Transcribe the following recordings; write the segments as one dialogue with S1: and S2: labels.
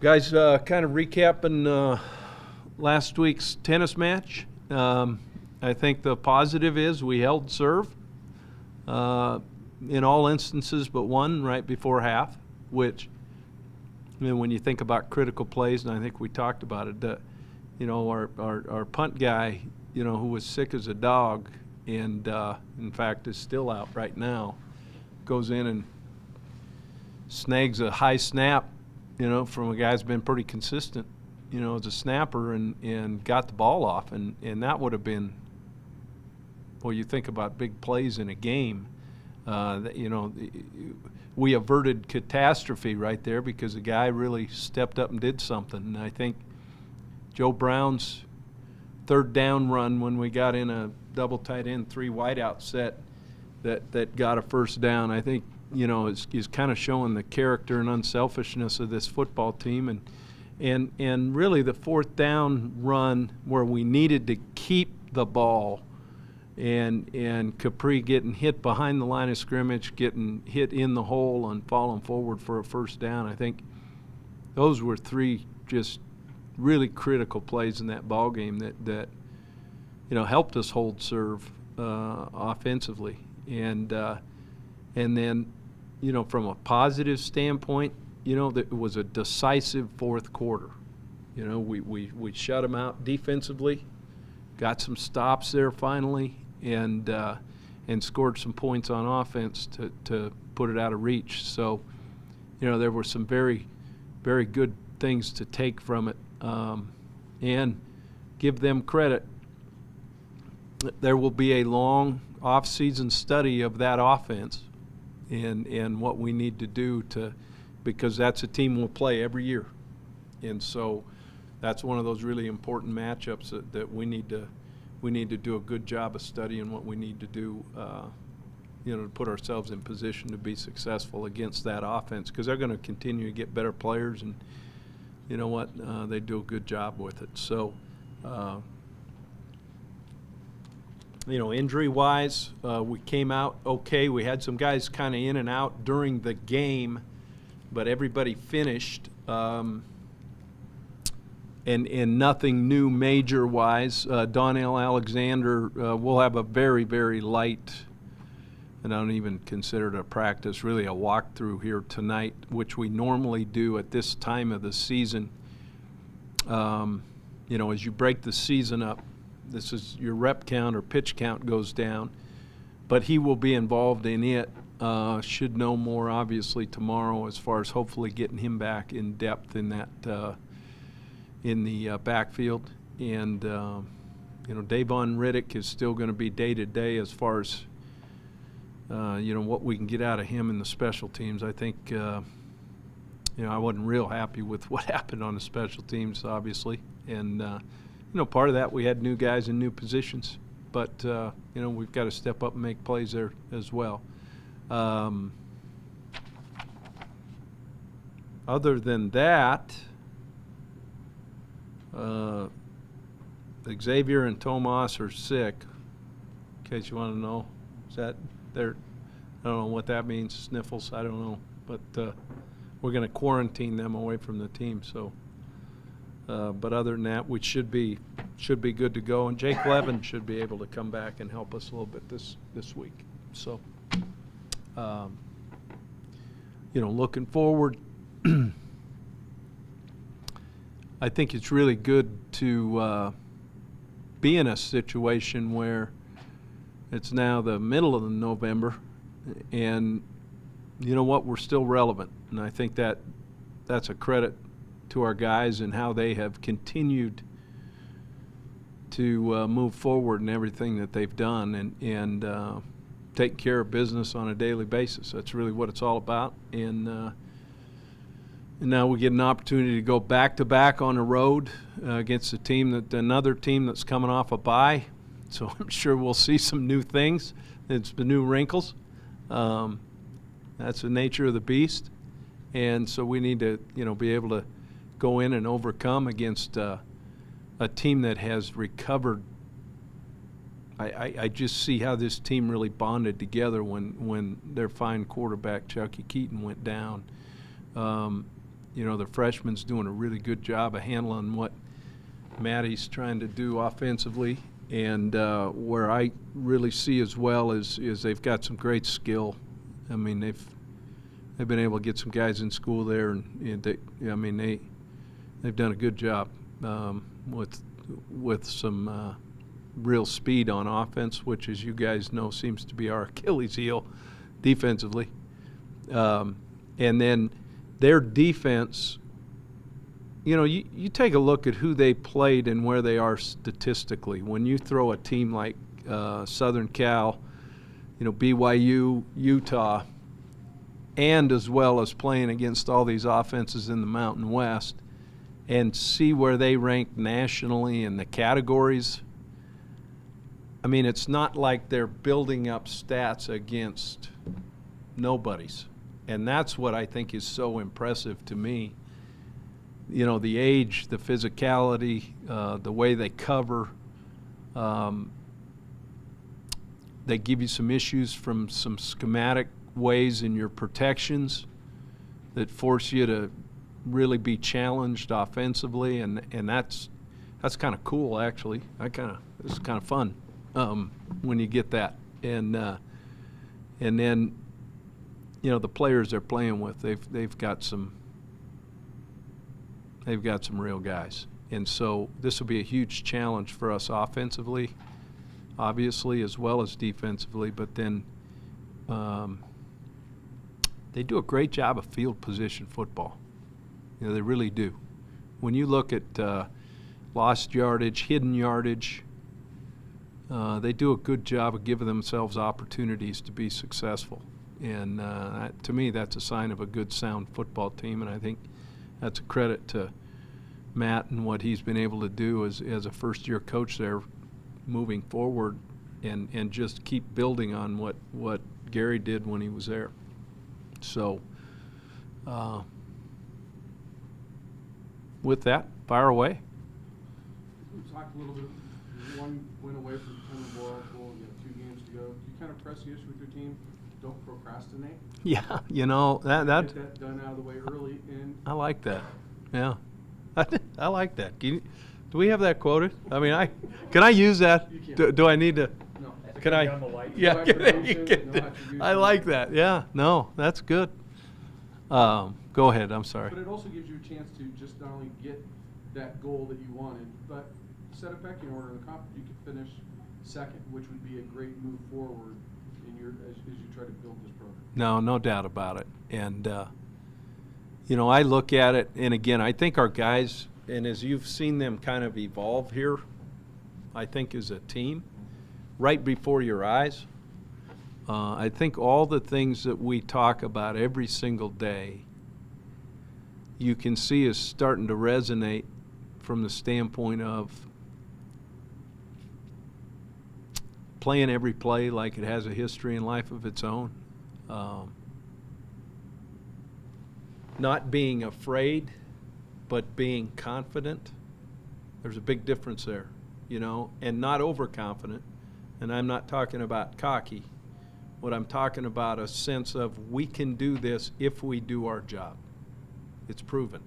S1: Guys, kind of recapping last week's tennis match. I think the positive is we held serve in all instances but one right before half, which, when you think about critical plays, and I think we talked about it, our punt guy, who was sick as a dog and, in fact, is still out right now, goes in and snags a high snap, from a guy who's been pretty consistent, as a snapper and got the ball off. And that would have been, well, you think about big plays in a game, we averted catastrophe right there because the guy really stepped up and did something. And I think Joe Brown's third down run when we got in a double tight end, 3 wideout set that got a first down, I think, is kind of showing the character and unselfishness of this football team. And really the fourth down run where we needed to keep the ball and Capri getting hit behind the line of scrimmage, getting hit in the hole and falling forward for a first down. I think those were 3 just really critical plays in that ball game that helped us hold serve offensively. And then, from a positive standpoint, that it was a decisive fourth quarter. We shut them out defensively, got some stops there finally, and scored some points on offense to put it out of reach. So, there were some very, very good things to take from it, and give them credit. There will be a long off-season study of that offense and what we need to do because that's a team we'll play every year. And so that's one of those really important matchups that we need to do a good job of studying what we need to do, to put ourselves in position to be successful against that offense, because they're going to continue to get better players, and you know what, they do a good job with it. So, injury-wise, we came out okay. We had some guys kind of in and out during the game, but everybody finished. And nothing new major-wise. Donnell Alexander will have a very, very light, and I don't even consider it a practice, really a walkthrough here tonight, which we normally do at this time of the season. As you break the season up, this is your rep count or pitch count goes down, but he will be involved in it. Should know more, obviously, tomorrow as far as hopefully getting him back in depth in that in the backfield. And, Davon Riddick is still going to be day-to-day as far as, what we can get out of him in the special teams. I think, I wasn't real happy with what happened on the special teams, obviously. And, part of that, we had new guys in new positions. But, we've got to step up and make plays there as well. Other than that, Xavier and Tomas are sick, in case you want to know. Is that they're, I don't know what that means, sniffles, I don't know. But we're going to quarantine them away from the team. So, but other than that, we should be good to go. And Jake Levin should be able to come back and help us a little bit this week. So, looking forward, I think it's really good to be in a situation where it's now the middle of November, and you know what, we're still relevant. And I think that's a credit to our guys and how they have continued to move forward in everything that they've done and take care of business on a daily basis. That's really what it's all about. And now we get an opportunity to go back-to-back on the road against another team that's coming off a bye. So I'm sure we'll see some new things. It's the new wrinkles. That's the nature of the beast. And so we need to, be able to go in and overcome against a team that has recovered. I just see how this team really bonded together when their fine quarterback, Chucky Keaton, went down. the freshman's doing a really good job of handling what Matty's trying to do offensively. And where I really see as well is they've got some great skill. I mean, they've been able to get some guys in school there, and they've done a good job with some real speed on offense, which, as you guys know, seems to be our Achilles heel defensively. And then their defense, you take a look at who they played and where they are statistically. When you throw a team like Southern Cal, BYU, Utah, and as well as playing against all these offenses in the Mountain West, and see where they rank nationally in the categories, I mean, it's not like they're building up stats against nobodies. And that's what I think is so impressive to me. The age, the physicality, the way they cover. They give you some issues from some schematic ways in your protections that force you to really be challenged offensively, and that's kind of cool, actually. It's kind of fun when you get that, and then the players they're playing with, they've got some real guys, and so this will be a huge challenge for us offensively, obviously, as well as defensively. But then they do a great job of field position football. They really do. When you look at lost yardage, hidden yardage, they do a good job of giving themselves opportunities to be successful. And to me, that's a sign of a good, sound football team. And I think that's a credit to Matt and what he's been able to do as a first-year coach there, moving forward and just keep building on what Gary did when he was there. So with that, fire away.
S2: We talked a little bit, one win away from the Bowl. You have 2 games to go. Do you kind of press the issue with your team? Don't procrastinate.
S1: Yeah, that
S2: get that done out of the way early. And
S1: I like that. Yeah, I like that. Do we have that quoted? I mean, can I use that?
S2: You can.
S1: Do I need to?
S2: No.
S1: Can I? Yeah. I like that. Yeah. No, that's good. Go ahead. I'm sorry.
S2: But it also gives you a chance to just not only get that goal that you wanted, but set a pecking order in the conference. You could finish second, which would be a great move forward as you try to build this program.
S1: No doubt about it. And I look at it, and again, I think our guys, and as you've seen them kind of evolve here, I think as a team, right before your eyes, I think all the things that we talk about every single day, you can see is starting to resonate from the standpoint of playing every play like it has a history and life of its own. Not being afraid, but being confident. There's a big difference there, and not overconfident. And I'm not talking about cocky. What I'm talking about a sense of we can do this if we do our job. It's proven.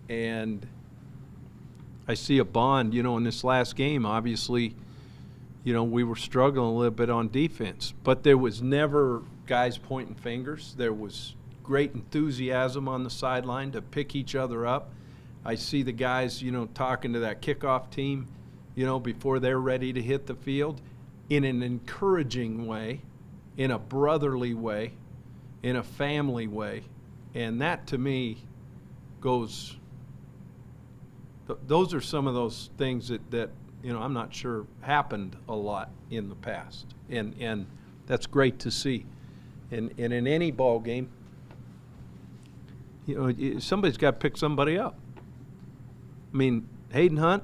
S1: And I see a bond, in this last game, obviously, we were struggling a little bit on defense, but there was never guys pointing fingers. There was great enthusiasm on the sideline to pick each other up. I see the guys, talking to that kickoff team, before they're ready to hit the field in an encouraging way, in a brotherly way, in a family way. And that, to me, those are some of those things that I'm not sure happened a lot in the past. And that's great to see. And in any ball game, somebody's got to pick somebody up. I mean, Hayden Hunt,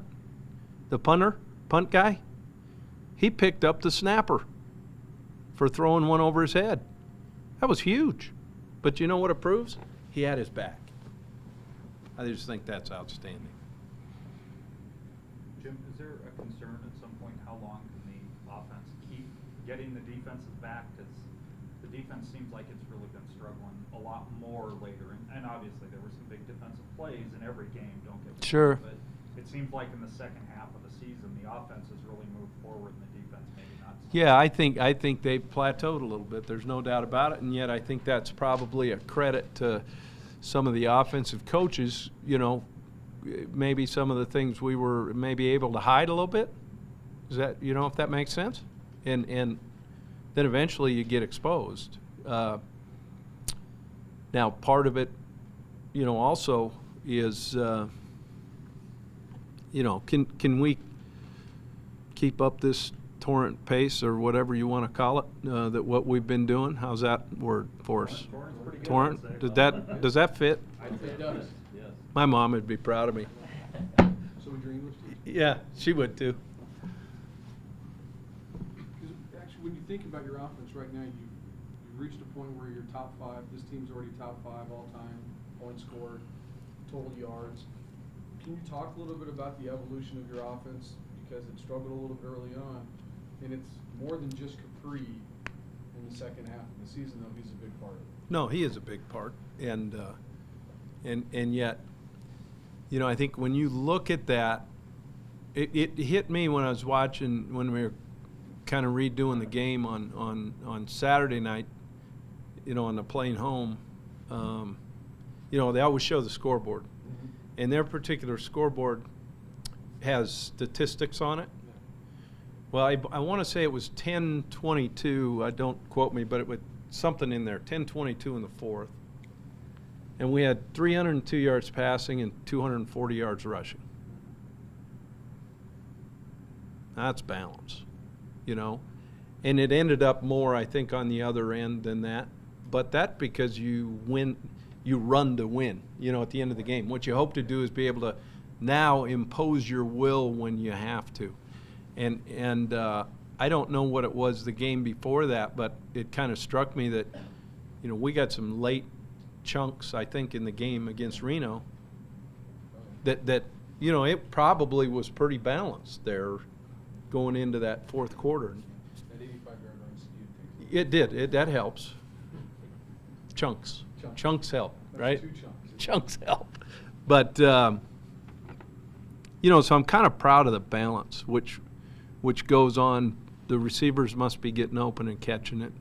S1: the punt guy, he picked up the snapper for throwing one over his head. That was huge. But you know what it proves? He had his back. I just think that's outstanding.
S3: Jim, is there a concern at some point how long can the offense keep getting the defenses back? Because the defense seems like it's really been struggling a lot more later, and obviously there were some big defensive plays in every game, don't get me wrong.
S1: Sure.
S3: But it seems like in the second half of the season, the offense has really moved forward and the defense maybe not so
S1: Yeah,
S3: much.
S1: I think they've plateaued a little bit. There's no doubt about it, and yet I think that's probably a credit to some of the offensive coaches. You know, maybe some of the things we were maybe able to hide a little bit. Is that, you know, if that makes sense? And then eventually you get exposed. Now, part of it, you know, also is, you know, can we keep up this torrent pace or whatever you want to call it, that what we've been doing? How's that word for us?
S3: Torrent's pretty good, I'd
S1: Torrent?
S3: say.
S1: Does that fit?
S2: It does.
S4: Yes.
S1: My mom would be proud of me.
S2: So would your English teacher?
S1: Yeah, she would too.
S2: Because actually, when you think about your offense right now, you've reached a point where you're top 5. This team's already top 5 all-time, points scored, total yards. Can you talk a little bit about the evolution of your offense? Because it struggled a little bit early on, and it's more than just Capri in the second half of the season, though. He's a big part of it.
S1: No, he is a big part, and yet, you know, I think when you look at that, it hit me when I was watching, when we were kind of redoing the game on Saturday night, you know, on the plane home. You know, they always show the scoreboard, and their particular scoreboard has statistics on it. Well, I want to say it was 10-22. Don't quote me, but it was something in there. 10-22 in the fourth, and we had 302 yards passing and 240 yards rushing. That's balance, you know, and it ended up more, I think, on the other end than that. But that's because you win, you run to win. You know, at the end of the game, what you hope to do is be able to now impose your will when you have to. And I don't know what it was the game before that, but it kind of struck me that, you know, we got some late chunks, I think, in the game against Reno that you know, it probably was pretty balanced there going into that fourth quarter.
S2: That 85-yard run, you think?
S1: It did. That helps. Chunks. Chunks help,
S2: That's
S1: right?
S2: 2 chunks.
S1: Chunks help. But, you know, so I'm kind of proud of the balance, which goes on. The receivers must be getting open and catching it,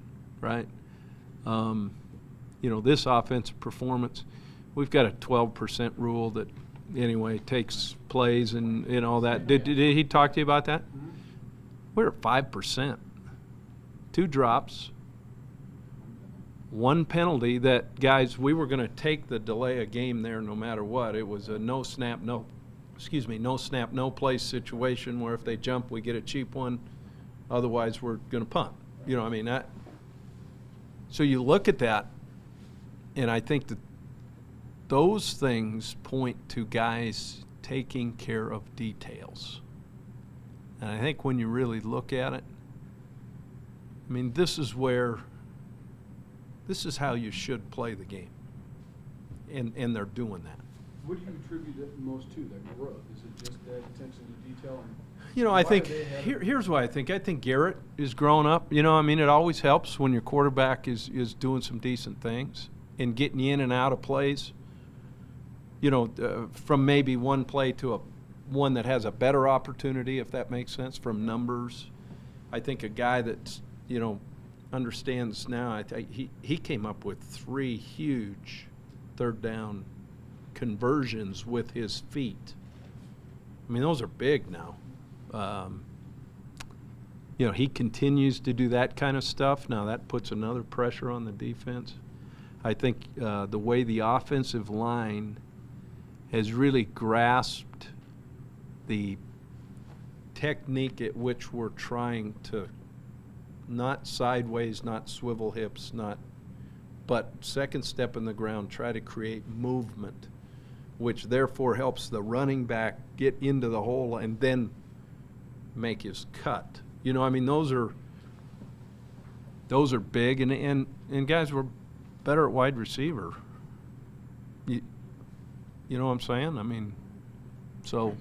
S1: right? You know, this offensive performance, we've got a 12% rule that, anyway, takes plays and all that. Did he talk to you about that?
S2: Mm-hmm.
S1: We're at 5%. 2 drops, 1 penalty that, guys, we were going to take the delay a game there no matter what. It was a no snap, no play situation where if they jump, we get a cheap one. Otherwise, we're going to punt. You know, I mean, that. So you look at that, and I think that those things point to guys taking care of details. And I think when you really look at it, I mean, this is how you should play the game. And they're doing that.
S2: What do you attribute it most to, that growth? Is it just that attention to detail? And
S1: You know, I think here's why I think Garrett is growing up. You know, I mean, it always helps when your quarterback is doing some decent things and getting you in and out of plays. You know, from maybe one play to one that has a better opportunity, if that makes sense, from numbers. I think a guy that's, you know, understands now. He came up with 3 huge third down conversions with his feet. I mean, those are big now. You know, he continues to do that kind of stuff. Now that puts another pressure on the defense. I think the way the offensive line has really grasped the technique at which we're trying to, not sideways, not swivel hips, but second step in the ground, try to create movement, which therefore helps the running back get into the hole and then make his cut. You know, I mean, those are big, and guys, we're better at wide receiver. You know what I'm saying? I mean, so.
S3: I was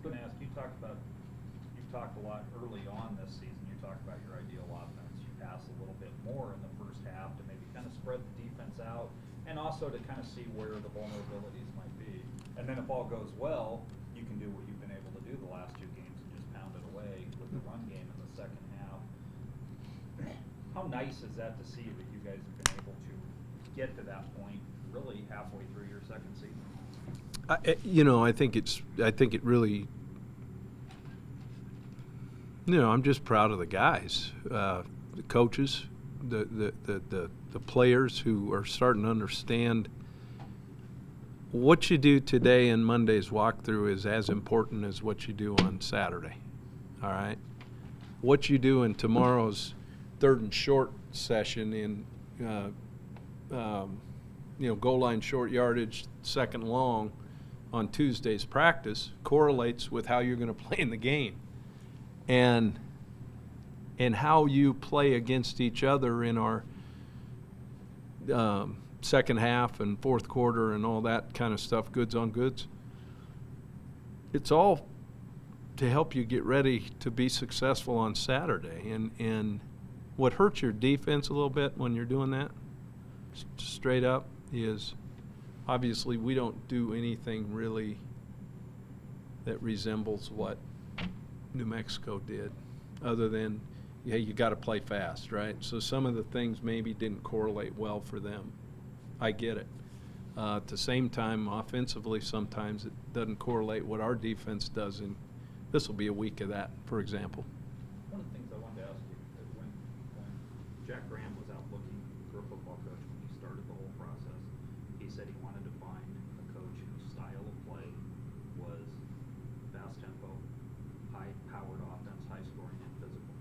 S3: going to ask, you've talked a lot early on this season, you talked about your ideal offense. You pass a little bit more in the first half to maybe kind of spread the defense out, And also to kind of see where the vulnerabilities might be. And then if all goes well, you can do what you've been able to do the last 2 games and just pound it away with the run game in the second half. How nice is that to see that you guys have been able to get to that point really halfway through your second season?
S1: I think it really, I'm just proud of the guys, the coaches, the players who are starting to understand what you do today in Monday's walkthrough is as important as what you do on Saturday. All right? What you do in tomorrow's 3rd and short session in, goal line short yardage, 2nd long on Tuesday's practice correlates with how you're going to play in the game. And how you play against each other in our second half and fourth quarter and all that kind of stuff, goods on goods. It's all to help you get ready to be successful on Saturday. And what hurts your defense a little bit when you're doing that, straight up, is obviously we don't do anything really that resembles what New Mexico did, other than, you got to play fast, right? So some of the things maybe didn't correlate well for them. I get it. At the same time, offensively, sometimes it doesn't correlate what our defense does, and this will be a week of that, for example.
S3: One of the things I wanted to ask you is when Jack Graham was out looking for a football coach when he started the whole process, he said he wanted to find a coach whose style of play was fast tempo, high-powered offense, high-scoring, and physical.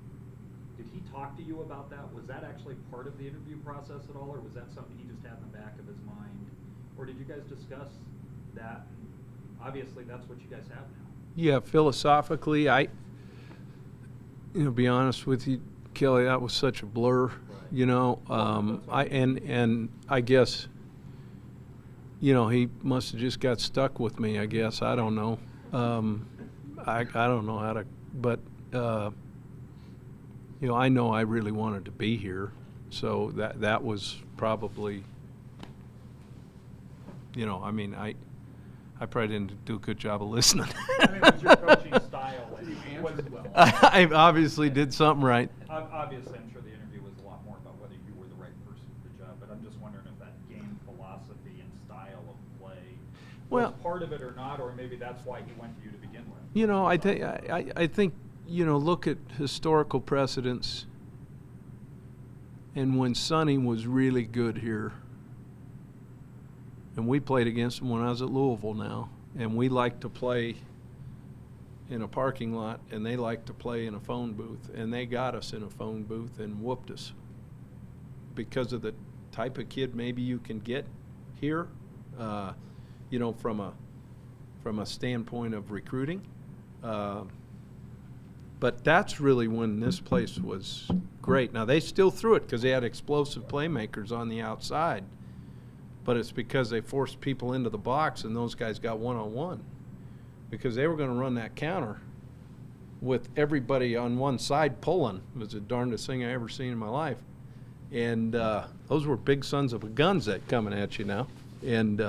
S3: Did he talk to you about that? Was that actually part of the interview process at all, or was that something he just had in the back of his mind? Or did you guys discuss that? Obviously, that's what you guys have now.
S1: Yeah, philosophically, be honest with you, Kelly, that was such a blur.
S3: Right.
S1: I guess, he must have just got stuck with me, I guess. I don't know. I don't know how to, but, I know I really wanted to be here. So that was probably, I probably didn't do a good job of listening.
S3: I mean, was your coaching style?
S1: I obviously did something right.
S3: Obviously, I'm sure the interview was a lot more about whether you were the right person for the job, but I'm just wondering if that game philosophy and style of play was part of it or not, or maybe that's why he went to you to begin with.
S1: I think, look at historical precedents. And when Sonny was really good here, and we played against him when I was at Louisville now, and we like to play in a parking lot, and they like to play in a phone booth, and they got us in a phone booth and whooped us because of the type of kid maybe you can get here, from a standpoint of recruiting. But that's really when this place was great. Now, they still threw it because they had explosive playmakers on the outside. But it's because they forced people into the box and those guys got one-on-one. Because they were going to run that counter with everybody on one side pulling. It was the darndest thing I ever seen in my life. And those were big sons of a guns that coming at you now. And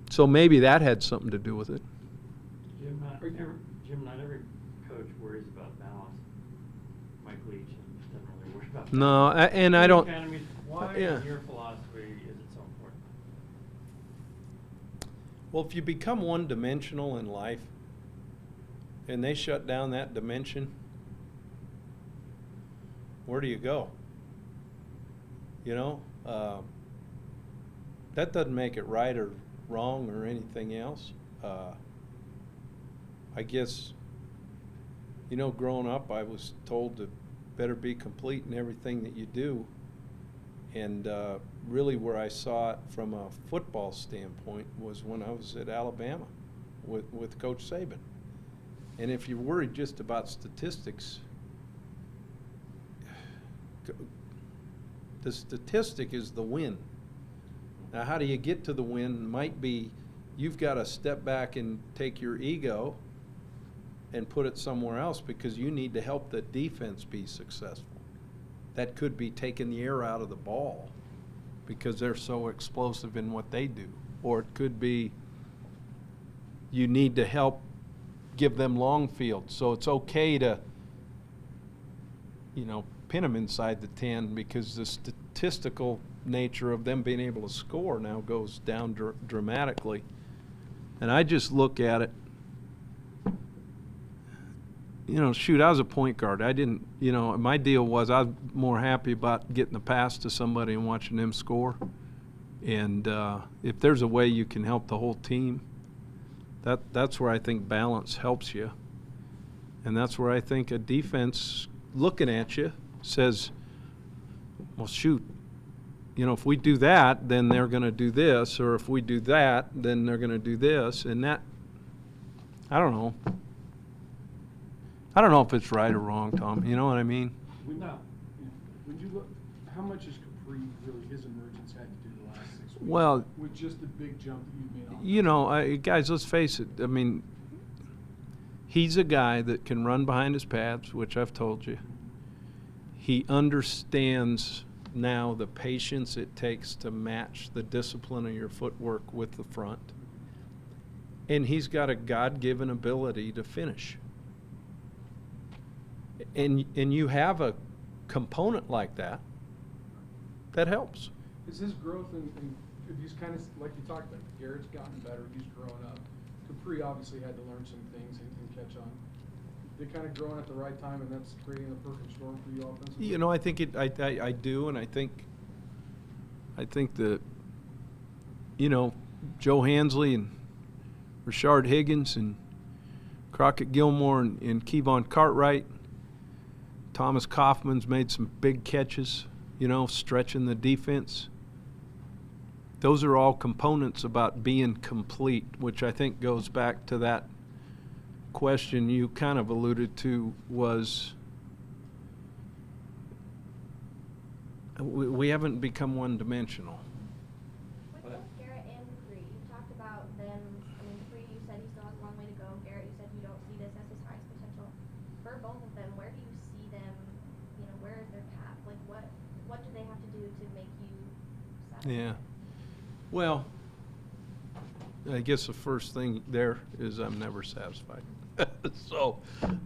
S1: so maybe that had something to do with it.
S4: Jim, not every coach worries about balance. Mike Leach doesn't really worry about balance.
S1: No, and I don't.
S4: Why
S1: yeah.
S4: in your philosophy is it so important?
S1: Well, if you become one-dimensional in life, and they shut down that dimension, where do you go? That doesn't make it right or wrong or anything else. I guess, growing up, I was told to better be complete in everything that you do. And really where I saw it from a football standpoint was when I was at Alabama with Coach Saban. And if you're worried just about statistics, the statistic is the win. Now, how do you get to the win might be you've got to step back and take your ego and put it somewhere else because you need to help the defense be successful. That could be taking the air out of the ball because they're so explosive in what they do. Or it could be you need to help give them long field. So it's okay to, pin them inside the 10 because the statistical nature of them being able to score now goes down dramatically. And I just look at it, shoot, I was a point guard. I didn't, my deal was I was more happy about getting the pass to somebody and watching them score. And if there's a way you can help the whole team, that's where I think balance helps you. And that's where I think a defense looking at you says, well, shoot, if we do that, then they're going to do this. Or if we do that, then they're going to do this. And that, I don't know. I don't know if it's right or wrong, Tom. You know what I mean?
S4: No.
S2: When you look, how much has Capri really, his emergence had to do the last 6 weeks?
S1: Well,
S2: with just the big jump that you've made on.
S1: Guys, let's face it. I mean, he's a guy that can run behind his pads, which I've told you. He understands now the patience it takes to match the discipline of your footwork with the front. And he's got a God-given ability to finish. And you have a component like that helps.
S2: Is his growth and if he's kind of, like you talked about, Garrett's gotten better, he's grown up. Capri obviously had to learn some things and catch on. They're kind of growing at the right time, and that's creating the perfect storm for you offensively?
S1: I think I do, and I think that, Joe Hansley and Rashard Higgins and Crockett Gillmore and Kevon Cartwright, Thomas Kaufman's made some big catches, stretching the defense. Those are all components about being complete, which I think goes back to that question you kind of alluded to was we haven't become one-dimensional.
S5: With both Garrett and Capri, you talked about them. I mean, Capri, you said he still has a long way to go. Garrett, you said you don't see this as his highest potential. For both of them, where do you see them? Where is their path? Like, what do they have to do to make you satisfied?
S1: Yeah. Well, I guess the first thing there is I'm never satisfied. So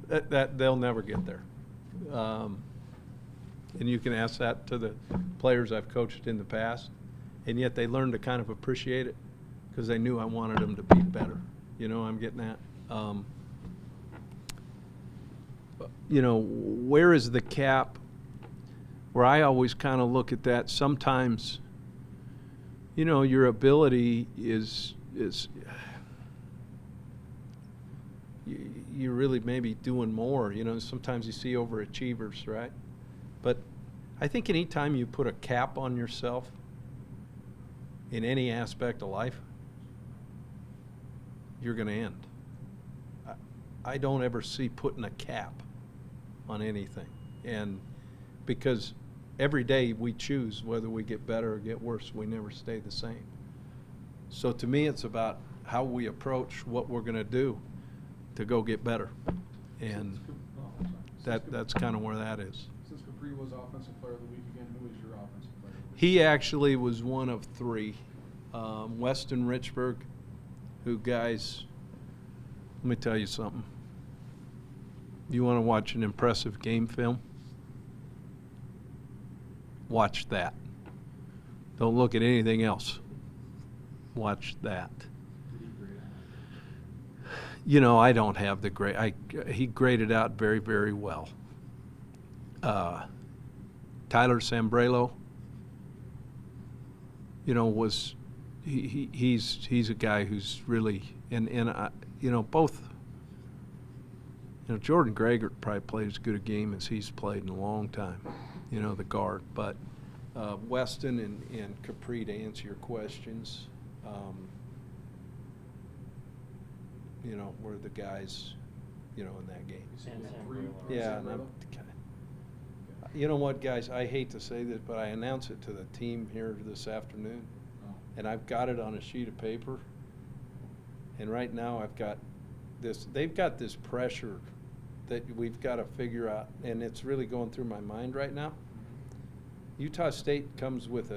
S1: that they'll never get there. And you can ask that to the players I've coached in the past, and yet they learned to kind of appreciate it because they knew I wanted them to be better. I'm getting at. Where is the cap? Where I always kind of look at that, sometimes, your ability is you're really maybe doing more. Sometimes you see overachievers, right? But I think any time you put a cap on yourself in any aspect of life, you're going to end. I don't ever see putting a cap on anything. And because every day we choose whether we get better or get worse. We never stay the same. So to me, it's about how we approach what we're going to do to go get better. And that's kind of where that is.
S2: Since Capri was Offensive Player of the Week again, who is your Offensive Player of the Week?
S1: He actually was one of three. Weston Richburg, who, guys, let me tell you something. You want to watch an impressive game film? Watch that. Don't look at anything else. Watch that. I don't have the grade. He graded out very, very well. Tyler Sambrelo, was he's a guy who's really and both. Jordan Greger probably played as good a game as he's played in a long time. The guard, but Weston and Capri, to answer your questions, were the guys, in that game.
S4: And
S1: Yeah, and you know what, guys? I hate to say this, but I announce it to the team here this afternoon, and I've got it on a sheet of paper. And right now, I've got this. They've got this pressure that we've got to figure out, and it's really going through my mind right now. Utah State comes with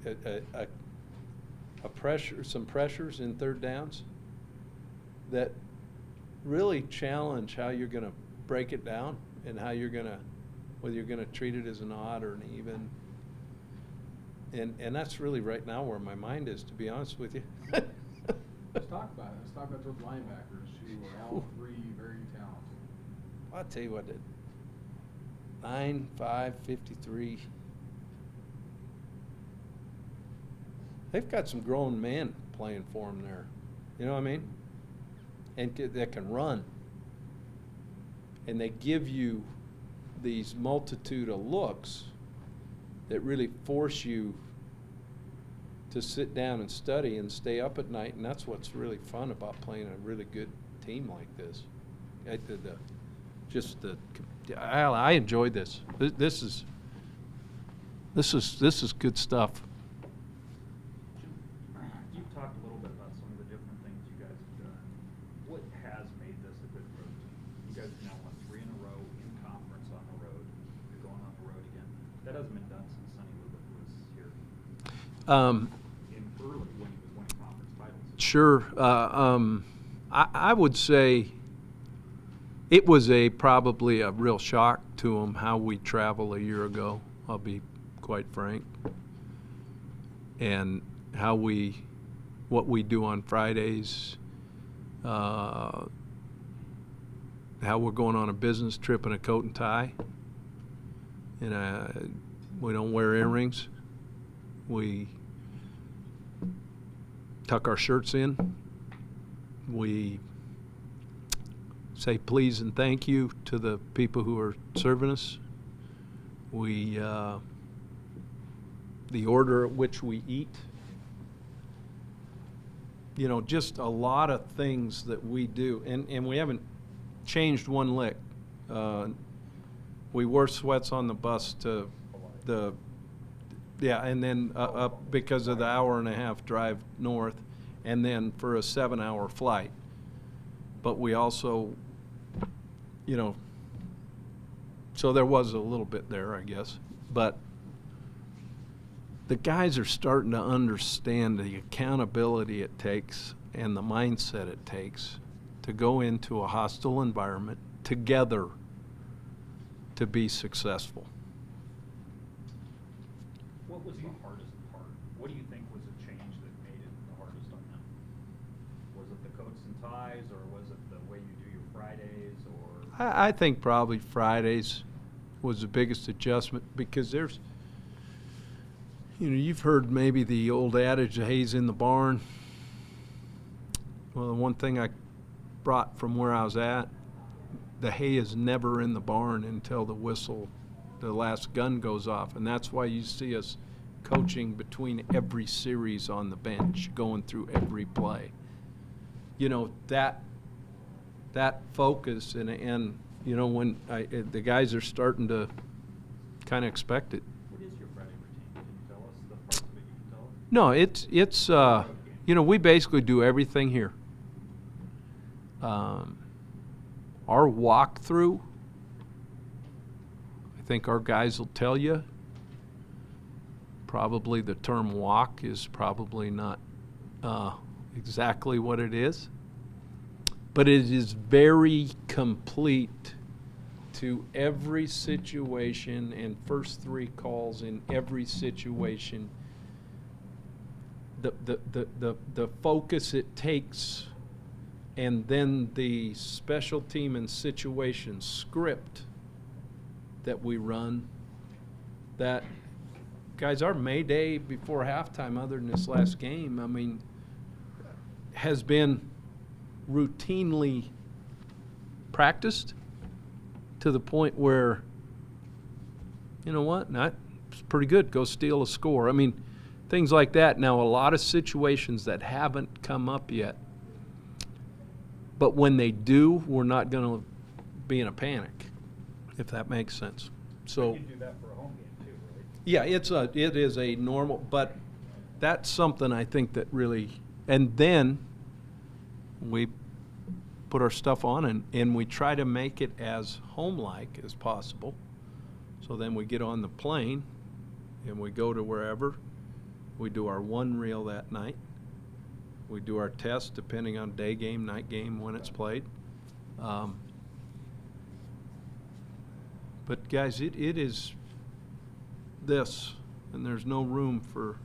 S1: a pressure, some pressures in third downs that really challenge how you're going to break it down and how you're going to, whether you're going to treat it as an odd or an even. And that's really right now where my mind is, to be honest with you.
S2: Let's talk about it. Let's talk about those linebackers who are all three very talented.
S1: I'll tell you what, 9, 5, 53. They've got some grown men playing for them there. You know what I mean? And that can run. And they give you these multitude of looks that really force you to sit down and study and stay up at night. And that's what's really fun about playing a really good team like this. I enjoyed this. This is good stuff.
S3: You've talked a little bit about some of the different things you guys have done. What has made this a good road team? You guys have now won 3 in a row in conference on the road. You're going on the road again. That hasn't been done since Sonny Lubick was here. In early when he was winning conference titles.
S1: Sure. I would say it was probably a real shock to him how we traveled a year ago. I'll be quite frank. And what we do on Fridays, how we're going on a business trip in a coat and tie, and we don't wear earrings. We tuck our shirts in. We say please and thank you to the people who are serving us. We the order at which we eat. You know, just a lot of things that we do, and we haven't changed one lick. We wore sweats on the bus to and then up because of the hour-and-a-half drive north, and then for a 7-hour flight. But we also, you know, so there was a little bit there, I guess. But the guys are starting to understand the accountability it takes and the mindset it takes to go into a hostile environment together to be successful.
S3: What was the hardest part? What do you think was a change that made it the hardest on them? Was it the coats and ties, or was it the way you do your Fridays, or?
S1: I think probably Fridays was the biggest adjustment, because there's, you know, you've heard maybe the old adage, the hay's in the barn. Well, the one thing I brought from where I was at, the hay is never in the barn until the last gun goes off. And that's why you see us coaching between every series on the bench, going through every play. You know, that focus, and you know, when the guys are starting to kind of expect it.
S3: What is your Friday routine? Can you tell us the parts of it you can tell us?
S1: No, it's you know, we basically do everything here. Our walkthrough, I think our guys will tell you, probably the term walk is probably not exactly what it is, but it is very complete to every situation and first 3 calls in every situation. The focus it takes, and then the special team and situation script that we run, that, guys, our May Day before halftime, other than this last game, I mean, has been routinely practiced to the point where, you know what, it's pretty good, go steal a score. I mean, things like that. Now, a lot of situations that haven't come up yet, but when they do, we're not going to be in a panic, if that makes sense. So
S3: you do that for a home game too, right?
S1: yeah, it is a normal, but that's something I think that really, and then we put our stuff on and we try to make it as home-like as possible. So then we get on the plane and we go to wherever, We do our one reel that night. We do our test depending on day game, night game, when it's played. But guys, it is this, and there's no room for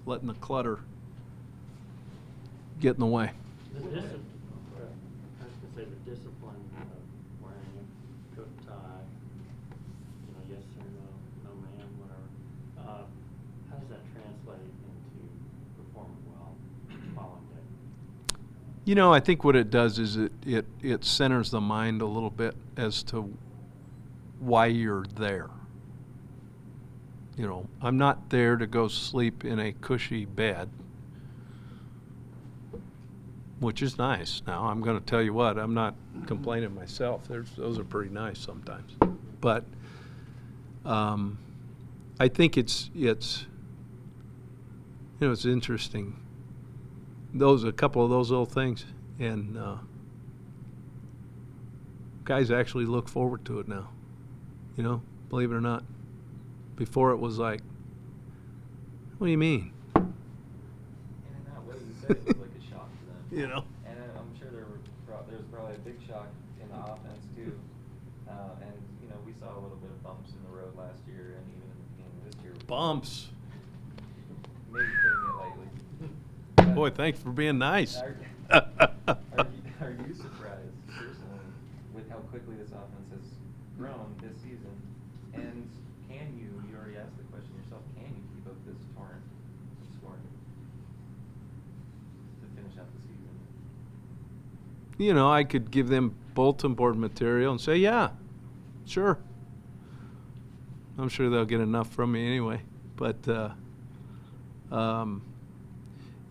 S1: letting the clutter get in the way.
S4: The discipline, I was gonna say the discipline of wearing a coat and tie, yes or no, no ma'am, whatever. How does that translate into performing well following day?
S1: I think what it does is it centers the mind a little bit as to why you're there. I'm not there to go sleep in a cushy bed, which is nice. Now, I'm going to tell you what, I'm not complaining myself. Those are pretty nice sometimes. But I think it's interesting. A couple of those little things, and guys actually look forward to it now. Believe it or not. Before it was like, what do you mean?
S6: And in that way, you said it was like a shock to them. And I'm sure there was probably a big shock in the offense too. And we saw a little bit of bumps in the road last year, and even in the beginning of this year.
S1: Bumps.
S6: Maybe putting it lightly.
S1: Boy, thanks for being nice.
S6: Are you surprised personally with how quickly this offense has grown this season? And can you already asked the question yourself, can you keep up this torrent of scoring to finish out the season?
S1: I could give them bulletin board material and say, yeah, sure. I'm sure they'll get enough from me anyway. But,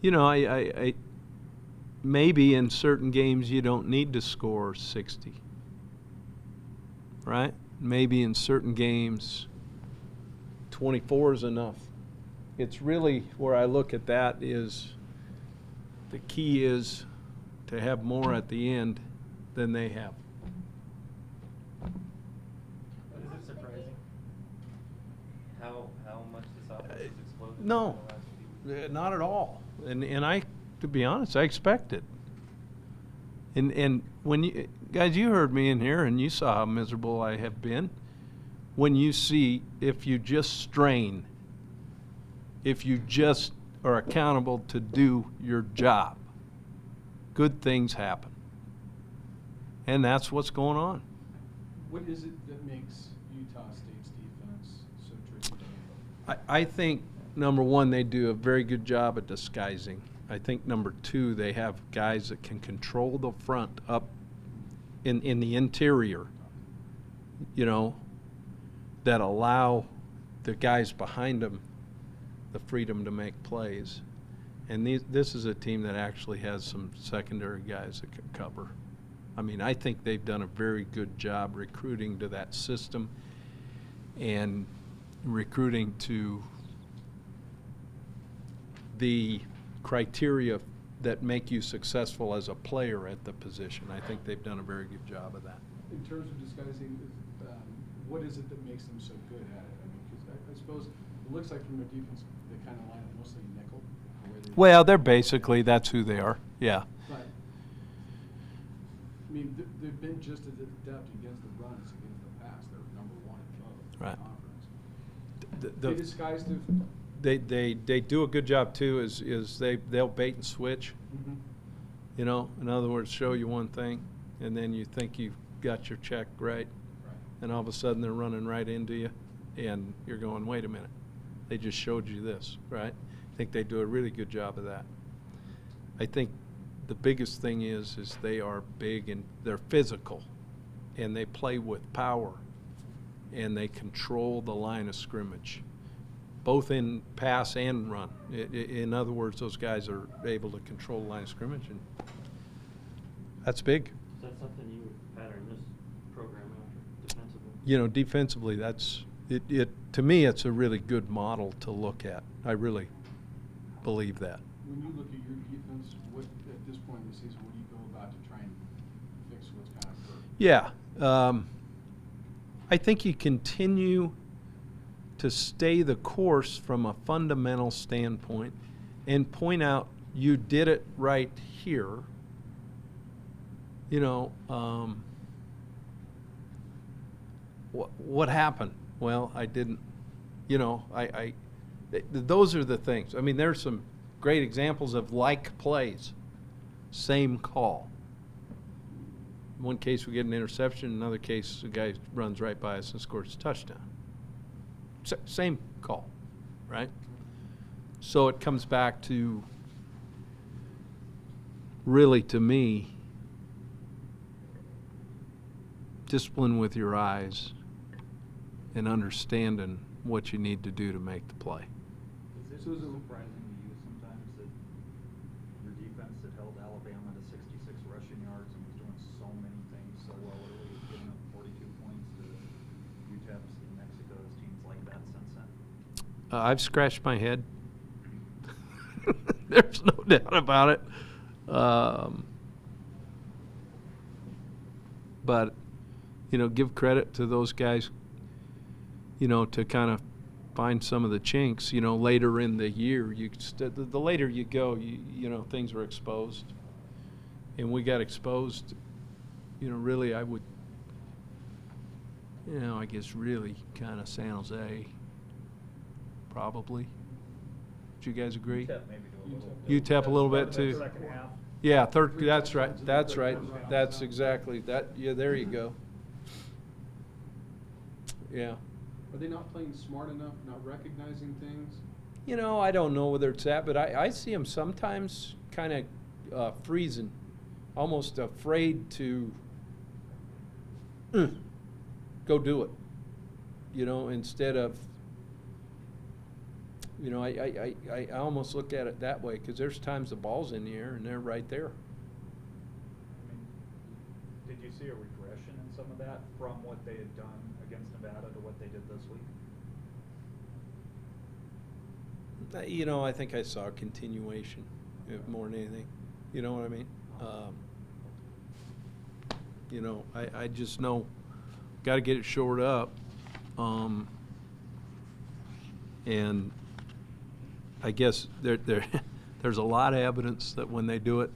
S1: I maybe in certain games you don't need to score 60, right? Maybe in certain games 24 is enough. It's really where I look at that is the key is to have more at the end than they have.
S6: Is it surprising how much this offense has exploded?
S1: No,
S6: in the last few weeks?
S1: not at all. And I, to be honest, I expect it. And when you guys, you heard me in here and you saw how miserable I have been. When you see, if you just strain, if you just are accountable to do your job, good things happen. And that's what's going on.
S2: What is it that makes Utah State's defense so tricky to handle?
S1: I think, number one, they do a very good job at disguising. I think, number two, they have guys that can control the front up in the interior, that allow the guys behind them the freedom to make plays. And this is a team that actually has some secondary guys that can cover. I think they've done a very good job recruiting to that system and recruiting to the criteria that make you successful as a player at the position. I think they've done a very good job of that.
S2: In terms of disguising, what is it that makes them so good at it? Because I suppose it looks like from their defense, they kind of line up mostly nickel.
S1: Well, they're basically, that's who they are, yeah.
S2: But, they've been just as adept against the run as against the pass. They're number one in both.
S1: Right.
S2: Conference. They disguised it.
S1: They do a good job too. Is they'll bait and switch.
S2: Mm-hmm.
S1: In other words, show you one thing, and then you think you've got your check right, and all of a sudden they're running right into you, and you're going, wait a minute, they just showed you this, right? I think they do a really good job of that. I think the biggest thing is they are big and they're physical, and they play with power, and they control the line of scrimmage, both in pass and run. In other words, those guys are able to control the line of scrimmage, and that's big.
S4: Is that something you would pattern this program after defensively?
S1: Defensively, that's it. To me, it's a really good model to look at. I really believe that.
S2: When you look at your defense, at this point in the season, what do you go about to try and fix what's kind of broken?
S1: Yeah. I think you continue to stay the course from a fundamental standpoint and point out you did it right here. You know, what happened? Well, I didn't, you know, those are the things. I mean, there's some great examples of like plays, same call. In one case, we get an interception. In another case, the guy runs right by us and scores a touchdown. Same call, right? So it comes back to, really, to me, discipline with your eyes and understanding what you need to do to make the play.
S3: Is it surprising to you sometimes that your defense that held Alabama to 66 rushing yards and was doing so many things so well early is giving up 42 points to UTEP's, New Mexico's, teams like that since then?
S1: I've scratched my head. There's no doubt about it. But, you know, give credit to those guys, you know, to kind of find some of the chinks, you know, later in the year. The later you go, you know, things are exposed. And we got exposed, you know, really, I would, you know, I guess really kind of San Jose, probably. Would you guys agree?
S3: UTEP maybe do a little.
S1: UTEP a little bit too.
S3: Second half.
S1: Yeah, that's right, that's right. That's exactly, that, yeah, there you go. Yeah.
S2: Are they not playing smart enough, not recognizing things?
S1: You know, I don't know whether it's that, but I see them sometimes kind of freezing, almost afraid to go do it, you know, instead of, you know, I almost look at it that way, because there's times the ball's in the air and they're right there.
S3: I mean, did you see a regression in some of that from what they had done against Nevada to what they did this week?
S1: You know, I think I saw a continuation more than anything. You know what I mean? You know, I just know got to get it shored up. And I guess there's a lot of evidence that when they do it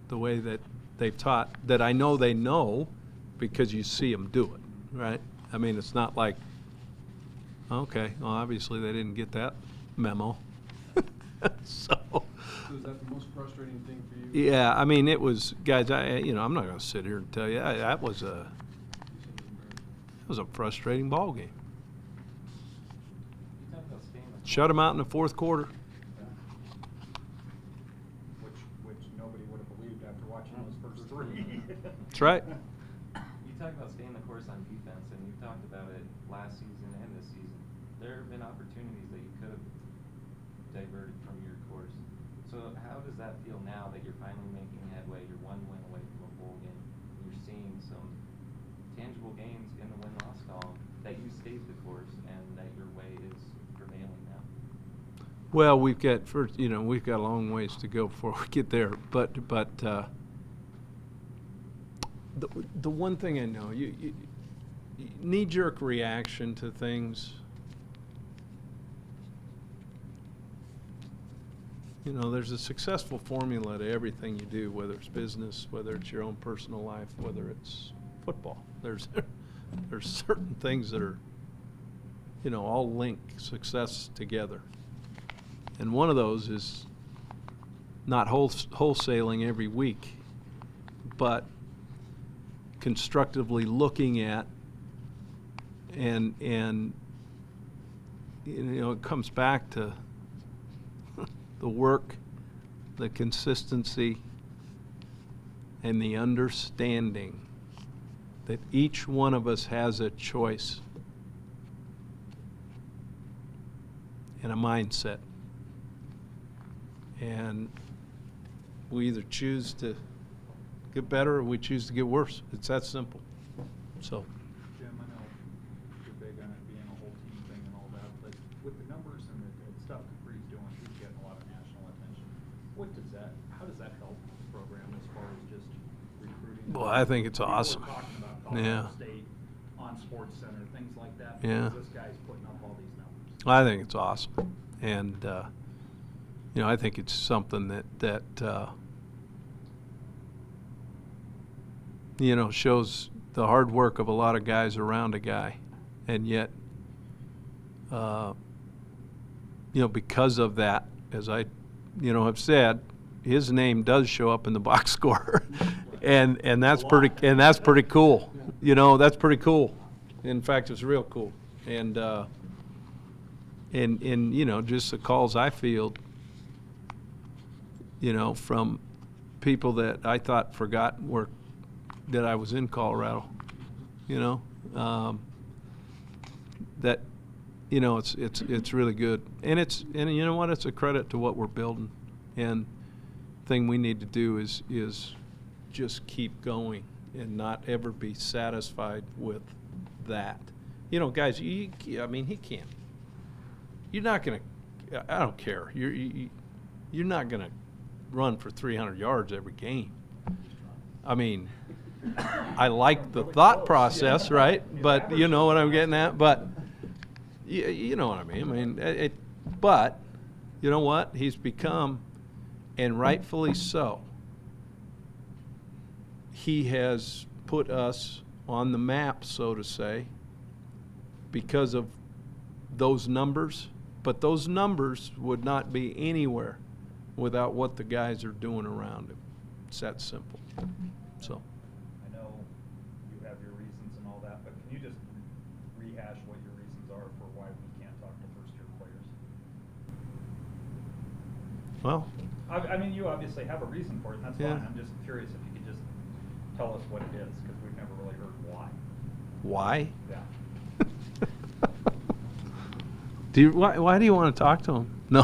S1: the way that they've taught, that I know they know because you see them do it, right? I mean, it's not like, okay, well, obviously they didn't get that memo. So
S2: is that the most frustrating thing for you?
S1: yeah, I mean, it was, guys, you know, I'm not going to sit here and tell you, that was a frustrating ball game.
S6: You talk about staying with
S1: Shut them out in the fourth quarter.
S3: Which nobody would have believed after watching those first three.
S1: That's right.
S6: You talk about staying the course on defense, and you talked about it last season and this season. There have been opportunities that you could have diverted from your course. So how does that feel now that you're finally making headway? You're one win away from a bowl game. You're seeing some tangible gains in the win-loss column that you stayed the course and that your way is prevailing now.
S1: Well, we've got we've got a long ways to go before we get there. But the one thing I know, you knee-jerk reaction to things. You know, there's a successful formula to everything you do, whether it's business, whether it's your own personal life, whether it's football. There's certain things that are, you know, all link success together. And one of those is not wholesaling every week, but constructively looking at and you know, it comes back to the work, the consistency, and the understanding that each one of us has a choice and a mindset. And we either choose to get better or we choose to get worse. It's that simple. So.
S3: Jim, I know you're big on it being a whole team thing and all that, but with the numbers and the stuff Capri's doing, he's getting a lot of national attention. How does that help the program as far as just recruiting?
S1: Well, I think it's
S3: People
S1: awesome.
S3: were talking about Colorado
S1: Yeah.
S3: State on SportsCenter, things like that.
S1: Yeah.
S3: Because this guy's putting up all these numbers.
S1: I think it's awesome, and I think it's something that shows the hard work of a lot of guys around a guy, and yet, because of that, as I, have said, his name does show up in the box score, and that's pretty cool. That's pretty cool. In fact, it's real cool, and just the calls I field, from people that I thought forgot that I was in Colorado, that, it's really good, and you know what, it's a credit to what we're building, and thing we need to do is just keep going and not ever be satisfied with that. Guys, he can't. You're not gonna. I don't care. You're not gonna run for 300 yards every game. I mean, I like the thought process, right? But you know what I'm getting at. But you know what I mean. But you know what? He's become, and rightfully so. He has put us on the map, so to say, because of those numbers. But those numbers would not be anywhere without what the guys are doing around him. It's that simple. So.
S3: I know you have your reasons and all that, but can you just rehash what your reasons are for why we can't talk to first-year players?
S1: Well.
S3: I mean, you obviously have a reason for it, and that's
S1: Yeah.
S3: fine. I'm just curious if you could just tell us what it is, because we've never really heard why.
S1: Why?
S3: Yeah.
S1: Why do you want to talk to him? No.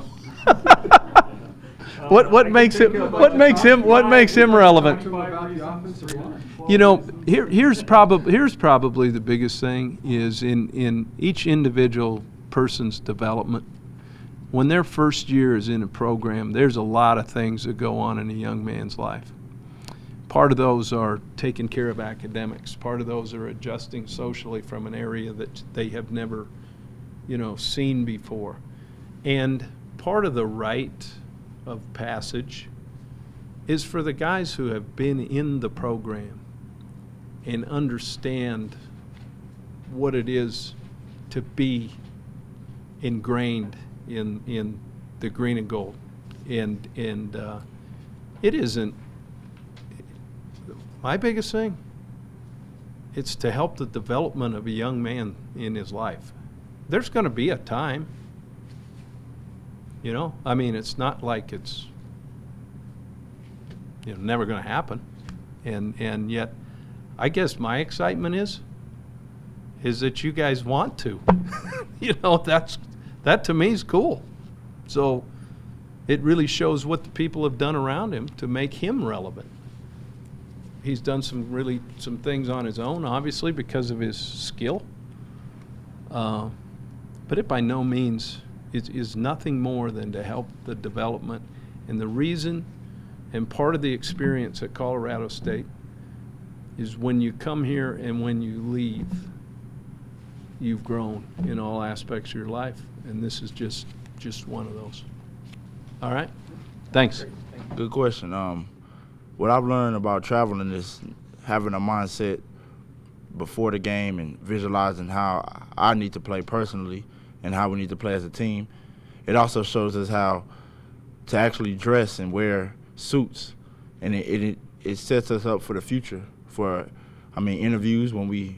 S1: What makes him relevant?
S2: Talk to him about the offensive line.
S1: Here's probably the biggest thing is in each individual person's development. When their first year is in a program, there's a lot of things that go on in a young man's life. Part of those are taking care of academics. Part of those are adjusting socially from an area that they have never, seen before. And part of the rite of passage is for the guys who have been in the program and understand what it is to be ingrained in the green and gold. And it isn't my biggest thing. It's to help the development of a young man in his life. There's going to be a time, it's not like it's never going to happen, and yet I guess my excitement is that you guys want to. That to me is cool. So it really shows what the people have done around him to make him relevant. He's done some things on his own, obviously, because of his skill. But it by no means is nothing more than to help the development. And the reason and part of the experience at Colorado State is when you come here and when you leave, you've grown in all aspects of your life. And this is just one of those. All right? Thanks.
S7: Good question. What I've learned about traveling is having a mindset before the game and visualizing how I need to play personally and how we need to play as a team. It also shows us how to actually dress and wear suits, and it sets us up for the future for, interviews when we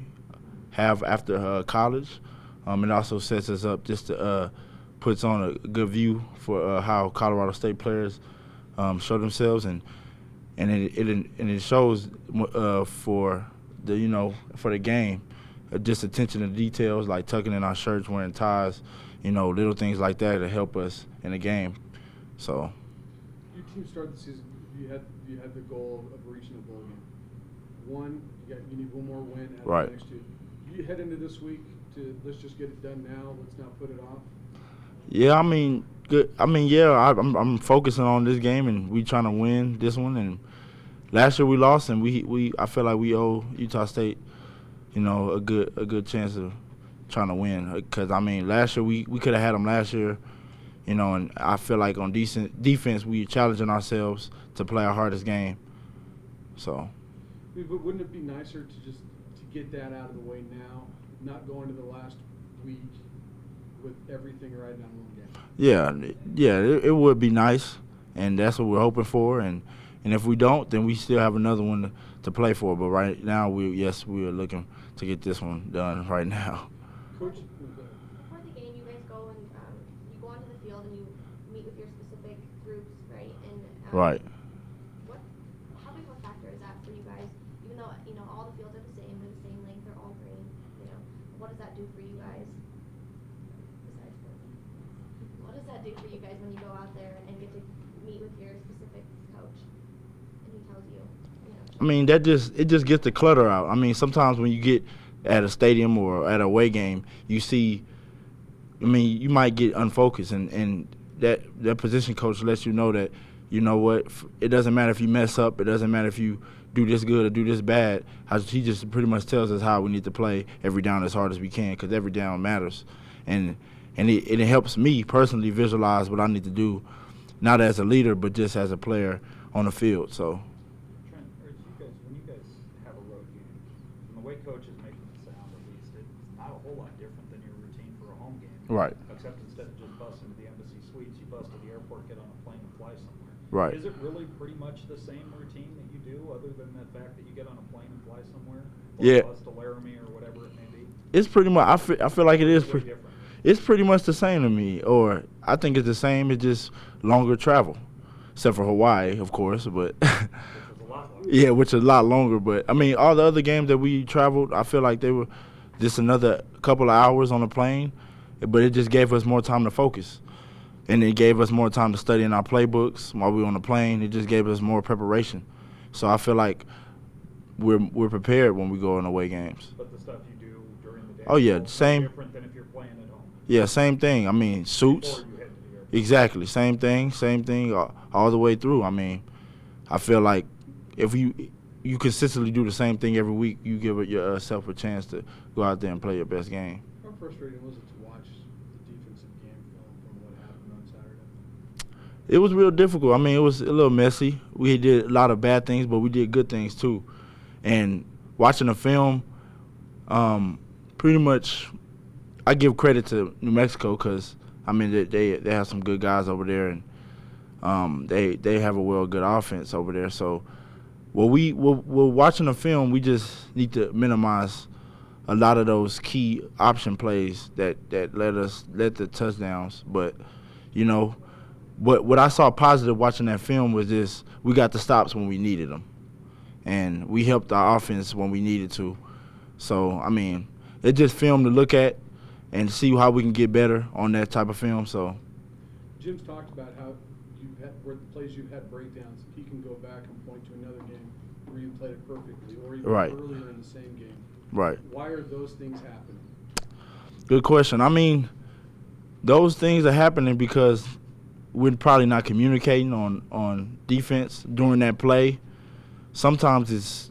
S7: have after college. It also sets us up just to puts on a good view for how Colorado State players show themselves, and it shows for the game, just attention to details like tucking in our shirts, wearing ties, little things like that to help us in the game. So.
S2: Your team started the season. You had the goal of reaching a bowl game. You need one more win out
S7: Right.
S2: of the next two. You head into this week to let's just get it done now. Let's not put it off.
S7: Yeah, good. I'm focusing on this game, and we trying to win this one. And last year we lost, and I feel like we owe Utah State, a good chance of trying to win. Because, I mean, last year we could have had them last year, you know, and I feel like on decent defense we challenging ourselves to play our hardest game. So.
S2: But wouldn't it be nicer to get that out of the way now, not go into the last week with everything riding on one game?
S7: Yeah, it would be nice, and that's what we're hoping for. And if we don't, then we still have another one to play for. But right now, we are looking to get this one done right now.
S2: Coach,
S5: Before the game, you guys go and you go onto the field and you meet with your specific groups, right? And
S7: Right.
S5: How big of a factor is that for you guys? Even though all the fields are the same, they're the same length, they're all green. What does that do for you guys? Besides working, what does that do for you guys when you go out there and get to meet with your specific coach and he tells you?
S7: I mean, it just gets the clutter out. I mean, sometimes when you get at a stadium or at a away game, you see, I mean, you might get unfocused, and that position coach lets you know that, you know what, it doesn't matter if you mess up, it doesn't matter if you do this good or do this bad. He just pretty much tells us how we need to play every down as hard as we can, because every down matters. And it helps me personally visualize what I need to do, not as a leader, but just as a player on the field. So.
S3: Trent, when you guys have a road game, from the way coach is making it sound, at least, it's not a whole lot different than your routine for a home game.
S7: Right.
S3: Except instead of just busting to the embassy suites, you bust to the airport, get on a plane, and fly somewhere.
S7: Right.
S3: Is it really pretty much the same routine that you do, other than the fact that you get on a plane and fly somewhere? Or
S7: Yeah.
S3: bus to Laramie or whatever it may be?
S7: It's pretty much. I feel like it is.
S3: Way different.
S7: It's pretty much the same to me, or I think it's the same. It's just longer travel, except for Hawaii, of course. But
S3: Which is a lot longer.
S7: yeah, which is a lot longer. But I mean, all the other games that we traveled, I feel like they were just another couple of hours on the plane, but it just gave us more time to focus, and it gave us more time to study in our playbooks while we were on the plane. It just gave us more preparation. So I feel like we're prepared when we go on away games.
S3: But the stuff you do during the day
S7: Oh, yeah,
S3: is
S7: same.
S3: different than if you're playing at home.
S7: Yeah, same thing. I mean, suits.
S3: Before you head to the airport.
S7: Exactly, same thing, all the way through. I mean, I feel like if you consistently do the same thing every week, you give yourself a chance to go out there and play your best game.
S2: how frustrating was it to watch the defensive game film from what happened on Saturday?
S7: It was real difficult. I mean, it was a little messy. We did a lot of bad things, but we did good things too. And watching the film, pretty much, I give credit to New Mexico because I mean they have some good guys over there, and they have a good offense over there. So, we're watching the film, we just need to minimize a lot of those key option plays that let the touchdowns. But you know, what I saw positive watching that film was this: we got the stops when we needed them, and we helped our offense when we needed to. So I mean, it's just film to look at and see how we can get better on that type of film. So
S2: Jim's talked about how where the plays you've had breakdowns, he can go back and point to another game where you played it perfectly, or even
S7: Right.
S2: earlier in the same game.
S7: right.
S2: Why are those things happening?
S7: Good question. I mean, those things are happening because we're probably not communicating on defense during that play. Sometimes it's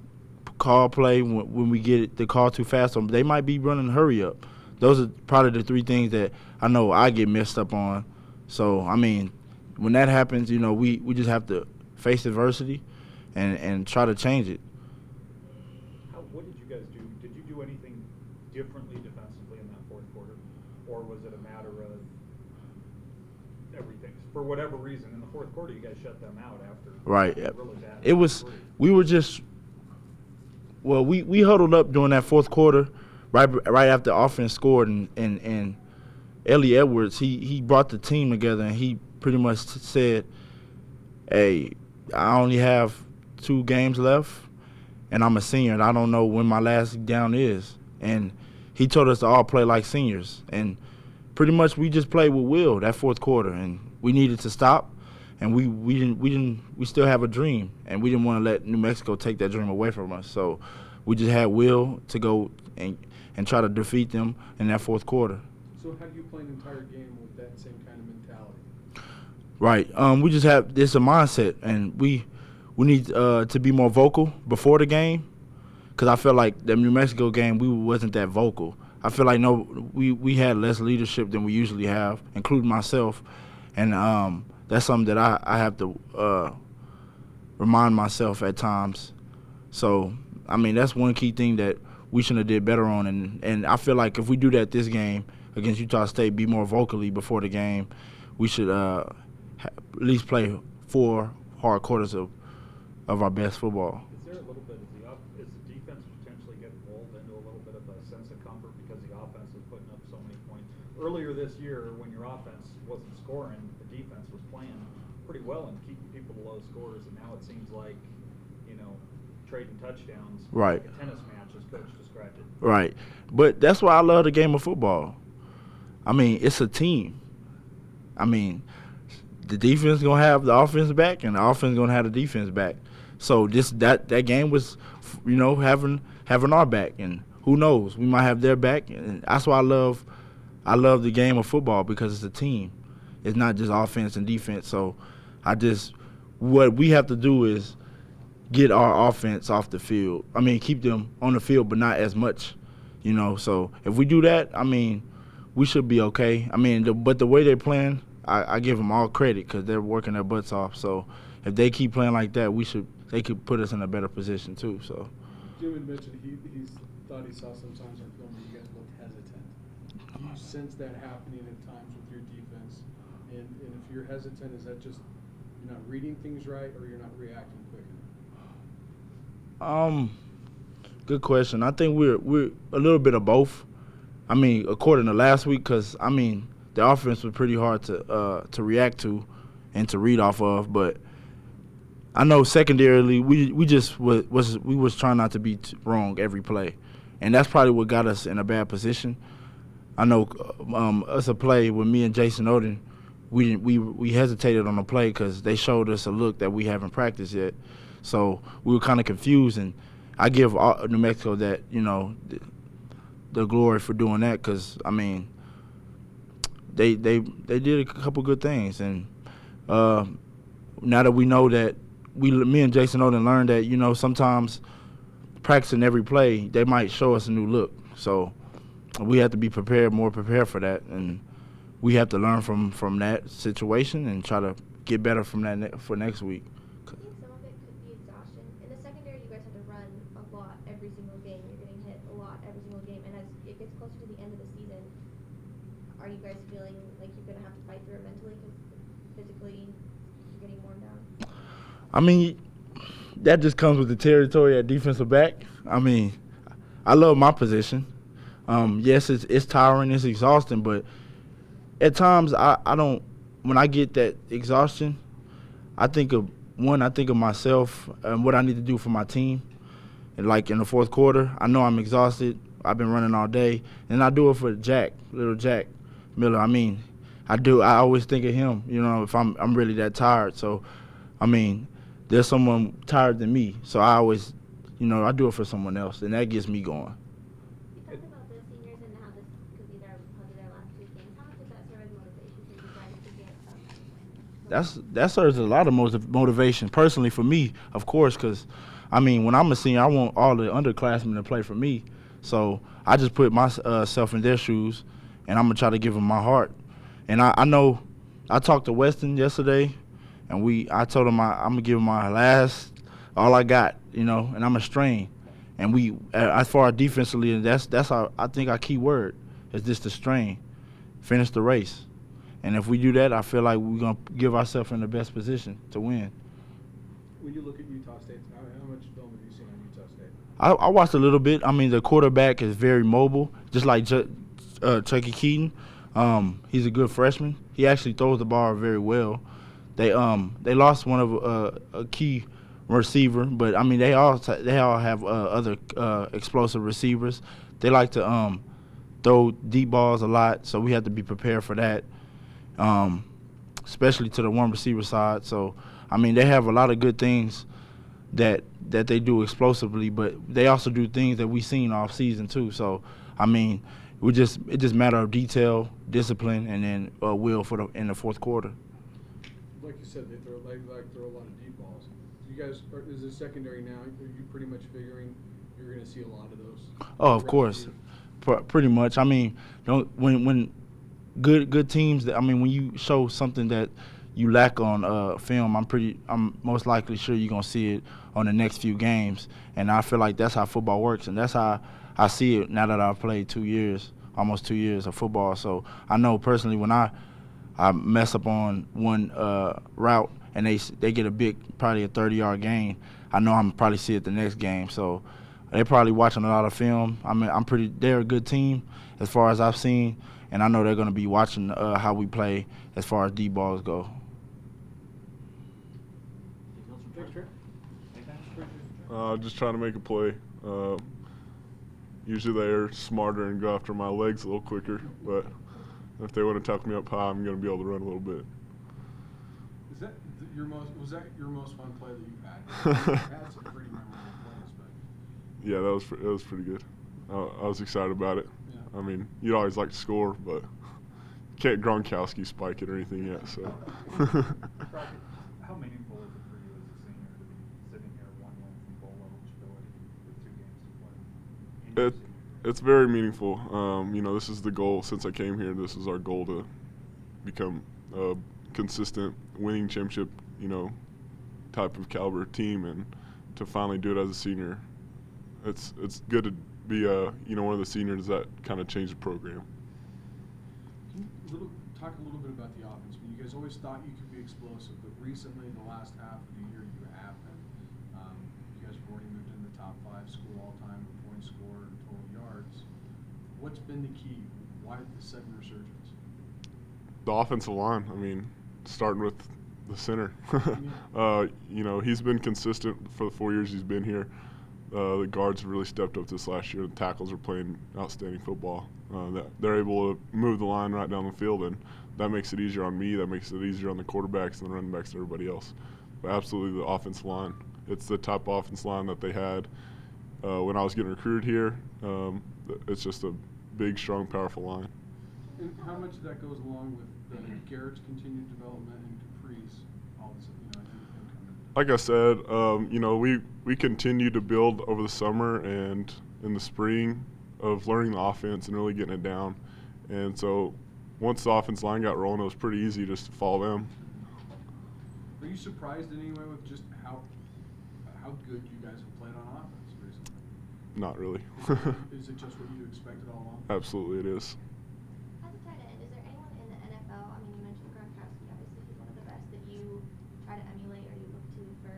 S7: call play when we get the call too fast, or they might be running hurry up. Those are probably the three things that I know I get messed up on. So, I mean, when that happens, you know, we just have to face adversity and try to change it.
S3: What did you guys do? Did you do anything differently defensively in that fourth quarter? Or was it a matter of everything? For whatever reason, in the fourth quarter, you guys shut them out after
S7: Right.
S3: really bad.
S7: It was we were just we huddled up during that fourth quarter right after the offense scored, and Ellie Edwards he brought the team together, and he pretty much said, hey, I only have 2 games left and I'm a senior and I don't know when my last down is, and he told us to all play like seniors, and pretty much we just played with will that fourth quarter, and we needed to stop. And we still have a dream, and we didn't want to let New Mexico take that dream away from us. So we just had will to go and try to defeat them in that fourth quarter.
S2: So how do you play an entire game with that same kind of mentality?
S7: Right. We just have this a mindset, and we need to be more vocal before the game, because I felt like the New Mexico game we wasn't that vocal. I feel like we had less leadership than we usually have, including myself, and that's something that I have to remind myself at times. So I mean, that's one key thing that we should have did better on, and I feel like if we do that this game against Utah State, be more vocally before the game, we should at least play 4 hard quarters of our best football.
S3: Is there a little bit, is the defense potentially getting lulled into a little bit of a sense of comfort because the offense is putting up so many points? Earlier this year, when your offense wasn't scoring, the defense was playing pretty well and keeping people to low scores, and now it seems like, trading touchdowns,
S7: Right.
S3: like a tennis match, as Coach described it.
S7: Right. But that's why I love the game of football. I mean, it's a team. I mean, the defense going to have the offense back, and the offense going to have the defense back. So that game was, having our back, and who knows, we might have their back, and that's why I love the game of football, because it's a team. It's not just offense and defense. So what we have to do is get our offense off the field. I mean, keep them on the field, but not as much, So if we do that, I mean, we should be okay. I mean, but the way they're playing, I give them all credit because they're working their butts off. So if they keep playing like that, they could put us in a better position too. So.
S2: Jim had mentioned he thought he saw sometimes on film that you guys looked hesitant. Do you sense that happening at times with your defense? And if you're hesitant, is that just you're not reading things right, or you're not reacting quick enough?
S7: Good question. I think we're a little bit of both. I mean, according to last week, because I mean the offense was pretty hard to react to and to read off of. But I know secondarily we was trying not to be wrong every play, and that's probably what got us in a bad position. I know us a play with me and Jason Oden, we hesitated on the play because they showed us a look that we haven't practiced yet. So we were kind of confused, and I give New Mexico that, the glory for doing that because, I mean, they did a couple good things. And now that we know that, me and Jason Oden learned that, sometimes practicing every play, they might show us a new look. So we have to be more prepared for that. And we have to learn from that situation and try to get better from that for next week.
S5: I think some of it could be exhaustion. In the secondary, you guys had to run a lot every single game. You're getting hit a lot every single game. And as it gets closer to the end of the season, are you guys feeling like you're going to have to fight through it mentally because physically you're getting worn down?
S7: I mean, that just comes with the territory at defensive back. I mean, I love my position. Yes, it's tiring, it's exhausting, but at times I don't. When I get that exhaustion, I think of myself and what I need to do for my team. And like in the fourth quarter, I know I'm exhausted. I've been running all day, and I do it for little Jack Miller. I mean, I always think of him. If I'm really that tired. So, I mean, there's someone tired than me. So I always, I do it for someone else, and that gets me going.
S5: You talked about the seniors and how this could be their last 2 games. How much does that serve as motivation for you guys to get
S7: That serves a lot of motivation personally for me, of course, because, I mean, when I'm a senior, I want all the underclassmen to play for me. So I just put myself in their shoes, and I'm going to try to give them my heart. And I know I talked to Weston yesterday, and I told him I'm going to give him my all I got, and I'm going to strain. And as far as defensively, that's I think our key word is just the strain, finish the race. And if we do that, I feel like we're going to give ourselves in the best position to win.
S2: When you look at Utah State, how much film have you seen on Utah State?
S7: I watched a little bit. I mean, the quarterback is very mobile, just like Chucky Keaton. He's a good freshman. He actually throws the ball very well. They lost one of a key receiver, but I mean they all have other explosive receivers. They like to throw deep balls a lot, so we have to be prepared for that, especially to the one receiver side. So I mean they have a lot of good things that they do explosively, but they also do things that we've seen off season too. So I mean it just matter of detail, discipline, and then will in the fourth quarter.
S2: Like you said, they throw a lot of deep balls. You guys, is it secondary now? Are you pretty much figuring you're going to see a lot of those?
S7: Oh, of course. Pretty much. I mean, when good teams. I mean, when you show something that you lack on film, I'm most likely sure you're gonna see it on the next few games. And I feel like that's how football works, and that's how I see it now that I've played almost 2 years of football. So I know personally when I mess up on one route and they get a big, probably a 30-yard gain, I know I'm probably see it the next game. So they're probably watching a lot of film. I mean, they're a good team as far as I've seen, and I know they're going to be watching how we play as far as deep balls go.
S8: Just trying to make a play. Usually they're smarter and go after my legs a little quicker, but if they want to tuck me up high, I'm going to be able to run a little bit.
S2: Was that your most fun play that you've had? You've had some pretty memorable plays, but
S8: Yeah, that was pretty good. I was excited about it.
S2: Yeah.
S8: I mean, you'd always like to score, but can't Gronkowski spike it or anything yet. So.
S3: Crockett, how meaningful is it for you as a senior to be sitting here 1 win from bowl eligibility with 2 games to play? in your senior year?
S8: It's very meaningful. This is the goal since I came here. This is our goal to become a consistent winning championship, type of caliber team, and to finally do it as a senior. It's good to be one of the seniors that kind of changed the program.
S2: Can you talk a little bit about the offense? I mean, you guys always thought you could be explosive, but recently, in the last half of the year, you have been. You guys have already moved in the top 5 school all-time in points scored and total yards. What's been the key? Why the sudden resurgence?
S8: The offensive line. I mean, starting with the center. He's been consistent for the 4 years he's been here. The guards have really stepped up this last year. The tackles are playing outstanding football. They're able to move the line right down the field, and that makes it easier on me. That makes it easier on the quarterbacks and the running backs and everybody else. But absolutely the offensive line. It's the type of offensive line that they had when I was getting recruited here. It's just a big, strong, powerful line.
S2: And how much of that goes along with Garrett's continued development and Capri's, all this, him coming?
S8: Like I said, we continue to build over the summer and in the spring of learning the offense and really getting it down. And so once the offense line got rolling, it was pretty easy just to follow them.
S2: Are you surprised in any way with just how good you guys have played on offense recently?
S8: Not really.
S2: Is it just what you expected all along?
S8: Absolutely it is.
S5: As a tight end, is there anyone in the NFL, I mean, you mentioned Gronkowski, obviously he's one of the best, that you try to emulate or you look to for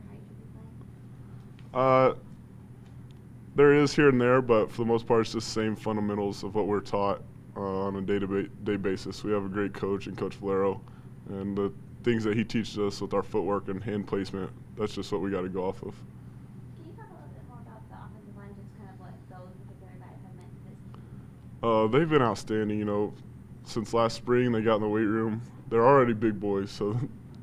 S5: how you should be playing?
S8: There is here and there, but for the most part, it's just the same fundamentals of what we're taught on a day-to-day basis. We have a great coach in Coach Valero, and the things that he teaches us with our footwork and hand placement, that's just what we got to go off of.
S5: Can you talk a little bit more about the offensive line, just kind of what those particular guys have meant to this team?
S8: They've been outstanding. Since last spring they got in the weight room. They're already big boys, so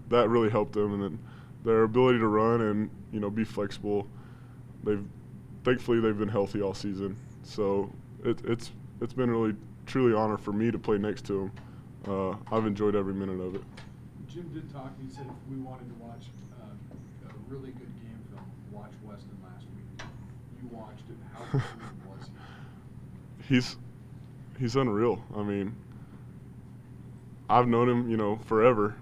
S8: that really helped them. And then their ability to run and be flexible. Thankfully they've been healthy all season, so it's been really truly an honor for me to play next to them. I've enjoyed every minute of it.
S2: Jim did talk. He said if we wanted to watch a really good game film, watch Weston last week. You watched it. How good was he?
S8: He's unreal. I mean, I've known him, forever,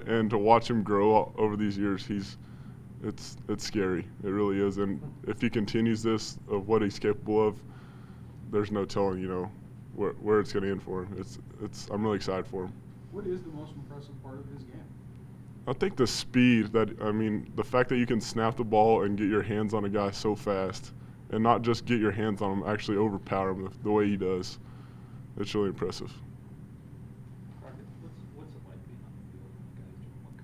S8: and to watch him grow over these years, it's scary. It really is. And if he continues this of what he's capable of, there's no telling, where it's going to end for him. I'm really excited for him.
S2: What is the most impressive part of his game?
S8: I think the speed the fact that you can snap the ball and get your hands on a guy so fast, and not just get your hands on him, actually overpower him the way he does. It's really impressive.
S3: Crockett, what's it like being on the field when guys doing what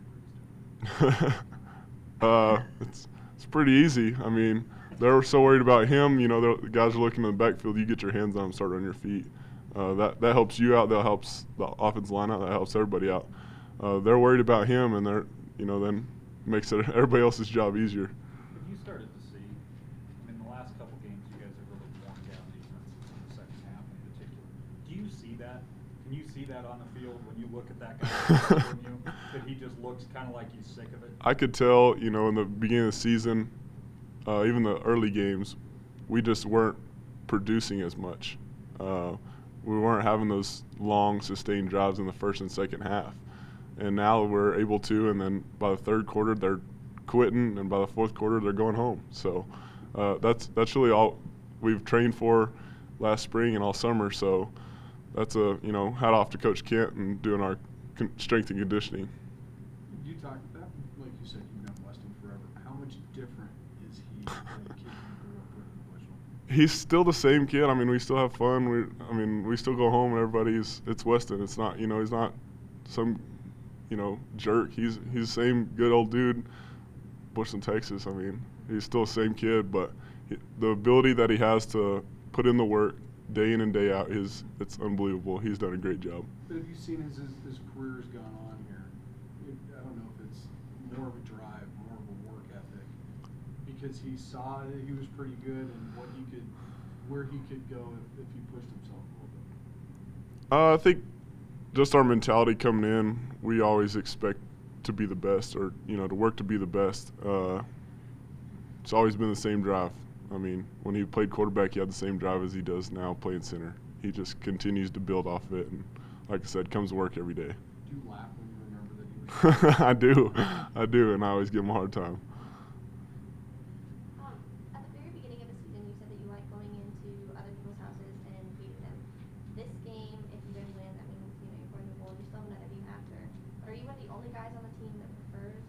S3: Capri's doing?
S8: It's pretty easy. I mean, they're so worried about him. The guys are looking in the backfield. You get your hands on him, start on your feet. That helps you out. That helps the offense line out. That helps everybody out. They're worried about him, and then makes everybody else's job easier.
S3: Have you started to see, the last couple games, you guys have really worn down defense in the second half in particular. Do you see that? Can you see that on the field when you look at that guy from you? That he just looks kind of like he's sick of it?
S8: I could tell, in the beginning of the season, even the early games, we just weren't producing as much. We weren't having those long, sustained drives in the first and second half. And now we're able to, and then by the third quarter, they're quitting, and by the fourth quarter, they're going home. So that's really all we've trained for last spring and all summer. So that's hat off to Coach Kent and doing our strength and conditioning.
S2: You talked that, like you said, you've known Weston forever. How much different is he than the kid you grew up with in Bushel?
S8: He's still the same kid. I mean, we still have fun. We still go home and it's Weston. It's not, he's not some, jerk. He's the same good old dude, Bushland, Texas. I mean, he's still the same kid, but the ability that he has to put in the work day in and day out it's unbelievable. He's done a great job.
S2: But have you seen as his career's gone on here, I don't know if it's more of a drive, more of a work ethic, because he saw that he was pretty good and where he could go if he pushed himself a little bit?
S8: I think just our mentality coming in, we always expect to be the best, or to work to be the best. It's always been the same drive. I mean, when he played quarterback, he had the same drive as he does now playing center. He just continues to build off of it, and like I said, comes to work every day.
S2: Do you laugh when you remember that he was?
S8: I do, and I always give him a hard time.
S5: At the very beginning of the season, you said that you like going into other people's houses and beating them. This game, if you guys win, that means you're going to the bowl. You still have another game after. But are you one of the only guys on the team that prefers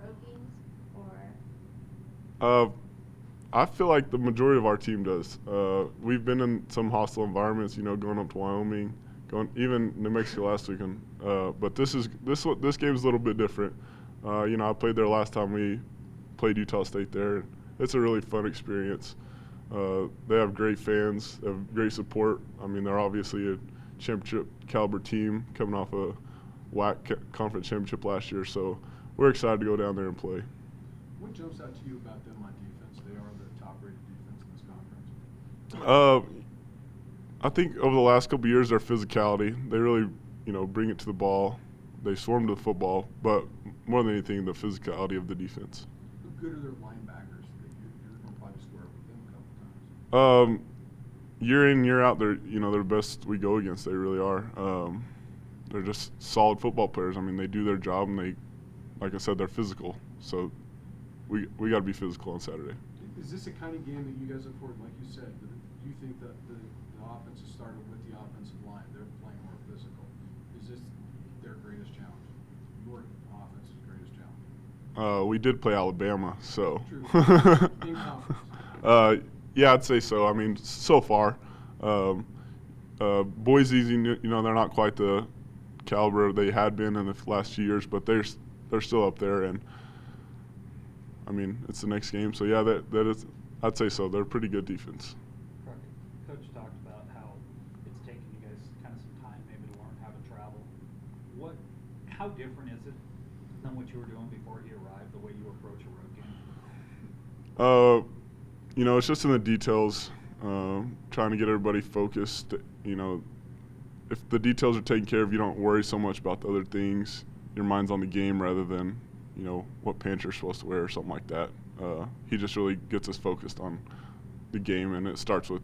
S5: road games, or?
S8: I feel like the majority of our team does. We've been in some hostile environments, going up to Wyoming, even New Mexico last weekend. But this game's a little bit different. I played there last time we played Utah State there. It's a really fun experience. They have great fans, they have great support. I mean, they're obviously a championship caliber team coming off a WAC conference championship last year, so we're excited to go down there and play.
S2: What jumps out to you about them on defense? They are the top-rated defense in this conference.
S8: I think over the last couple of years, their physicality, they really, bring it to the ball. They swarm to the football, but more than anything, the physicality of the defense.
S2: How good are their linebackers? You're going to probably square up with them a couple times.
S8: Year in, year out, they're the best we go against. They really are. They're just solid football players. I mean, they do their job, and like I said, they're physical. So we got to be physical on Saturday.
S2: Is this a kind of game that you guys look forward? Like you said, do you think that the offense has started with the offensive line? They're playing more physical. Is this their greatest challenge? Your offense's greatest challenge?
S8: We did play Alabama, so.
S2: True. In conference.
S8: Yeah, I'd say so. I mean, so far, Boise's, they're not quite the caliber they had been in the last few years, but they're still up there, and I mean, it's the next game, so yeah, that is, I'd say so. They're a pretty good defense.
S3: Crockett, Coach talked about how it's taken you guys kind of some time maybe to learn how to travel. How different is it than what you were doing before he arrived, the way you approach a road game?
S8: It's just in the details, trying to get everybody focused. If the details are taken care of, you don't worry so much about the other things. Your mind's on the game rather than, what pants you're supposed to wear or something like that. He just really gets us focused on the game, and it starts with,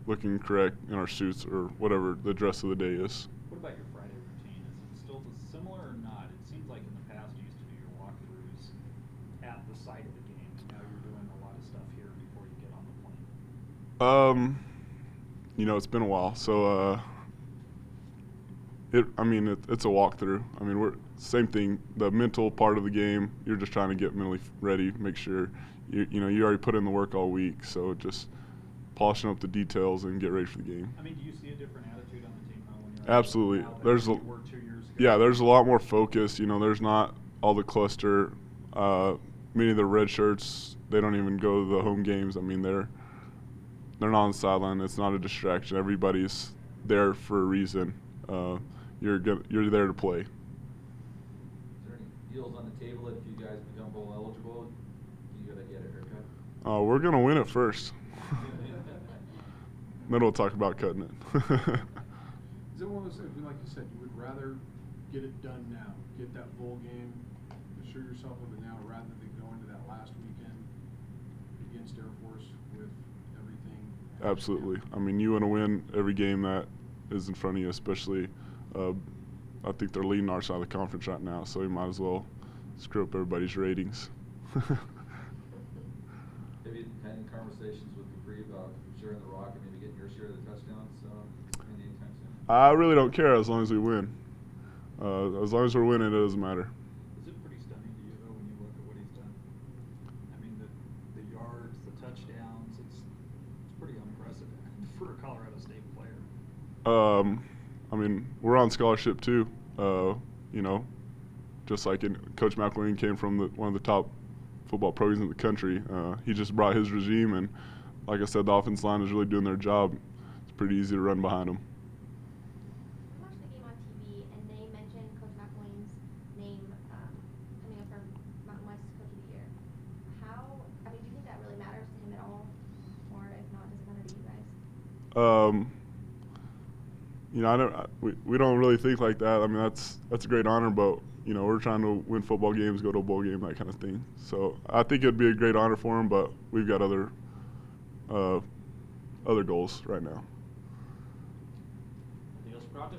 S8: looking correct in our suits or whatever the dress of the day is.
S3: What about your Friday routine? Is it still similar or not? It seems like in the past you used to do your walkthroughs at the site of the game, and now you're doing a lot of stuff here before you get on the plane.
S8: It's been a while, so it's a walkthrough. I mean, we're same thing. The mental part of the game, you're just trying to get mentally ready, make sure you already put in the work all week. So just polishing up the details and get ready for the game.
S3: I mean, do you see a different attitude on the team now when you're
S8: Absolutely.
S3: out
S8: There's
S3: than
S8: a
S3: you were 2 years ago?
S8: Yeah, there's a lot more focus. There's not all the cluster. Many of the red shirts, they don't even go to the home games. I mean, they're not on the sideline. It's not a distraction. Everybody's there for a reason. You're there to play.
S9: Is there any deals on the table that if you guys become bowl eligible, you gotta get a haircut?
S8: We're gonna win it first. Then we'll talk about cutting it.
S2: Is it one of those things, like you said, you would rather get it done now, get that bowl game, assure yourself of it now, rather than go into that last weekend against Air Force with everything
S8: Absolutely. I mean, you want to win every game that is in front of you, especially I think they're leading our side of the conference right now, so you might as well screw up everybody's ratings.
S9: Have you had any conversations with Dupree about sharing the rock and maybe getting your share of the touchdowns anytime soon?
S8: I really don't care as long as we win. As long as we're winning, it doesn't matter.
S3: Is it pretty stunning to you though when you look at what he's done? I mean, the yards, the touchdowns, it's pretty unprecedented for a Colorado State player.
S8: I mean, we're on scholarship too. You know, just like Coach McElwain came from one of the top football programs in the country. He just brought his regime, and like I said, the offensive line is really doing their job. It's pretty easy to run behind them.
S5: We watched the game on TV, and they mentioned Coach McElwain's name coming up for Mountain West Coach of the Year. Do you think that really matters to him at all? Or if not, does it matter to you guys?
S8: You know, we don't really think like that. I mean, that's a great honor, but you know, we're trying to win football games, go to a bowl game, that kind of thing. So I think it'd be a great honor for him, but we've got other goals right now.
S4: Anything else, Crockett?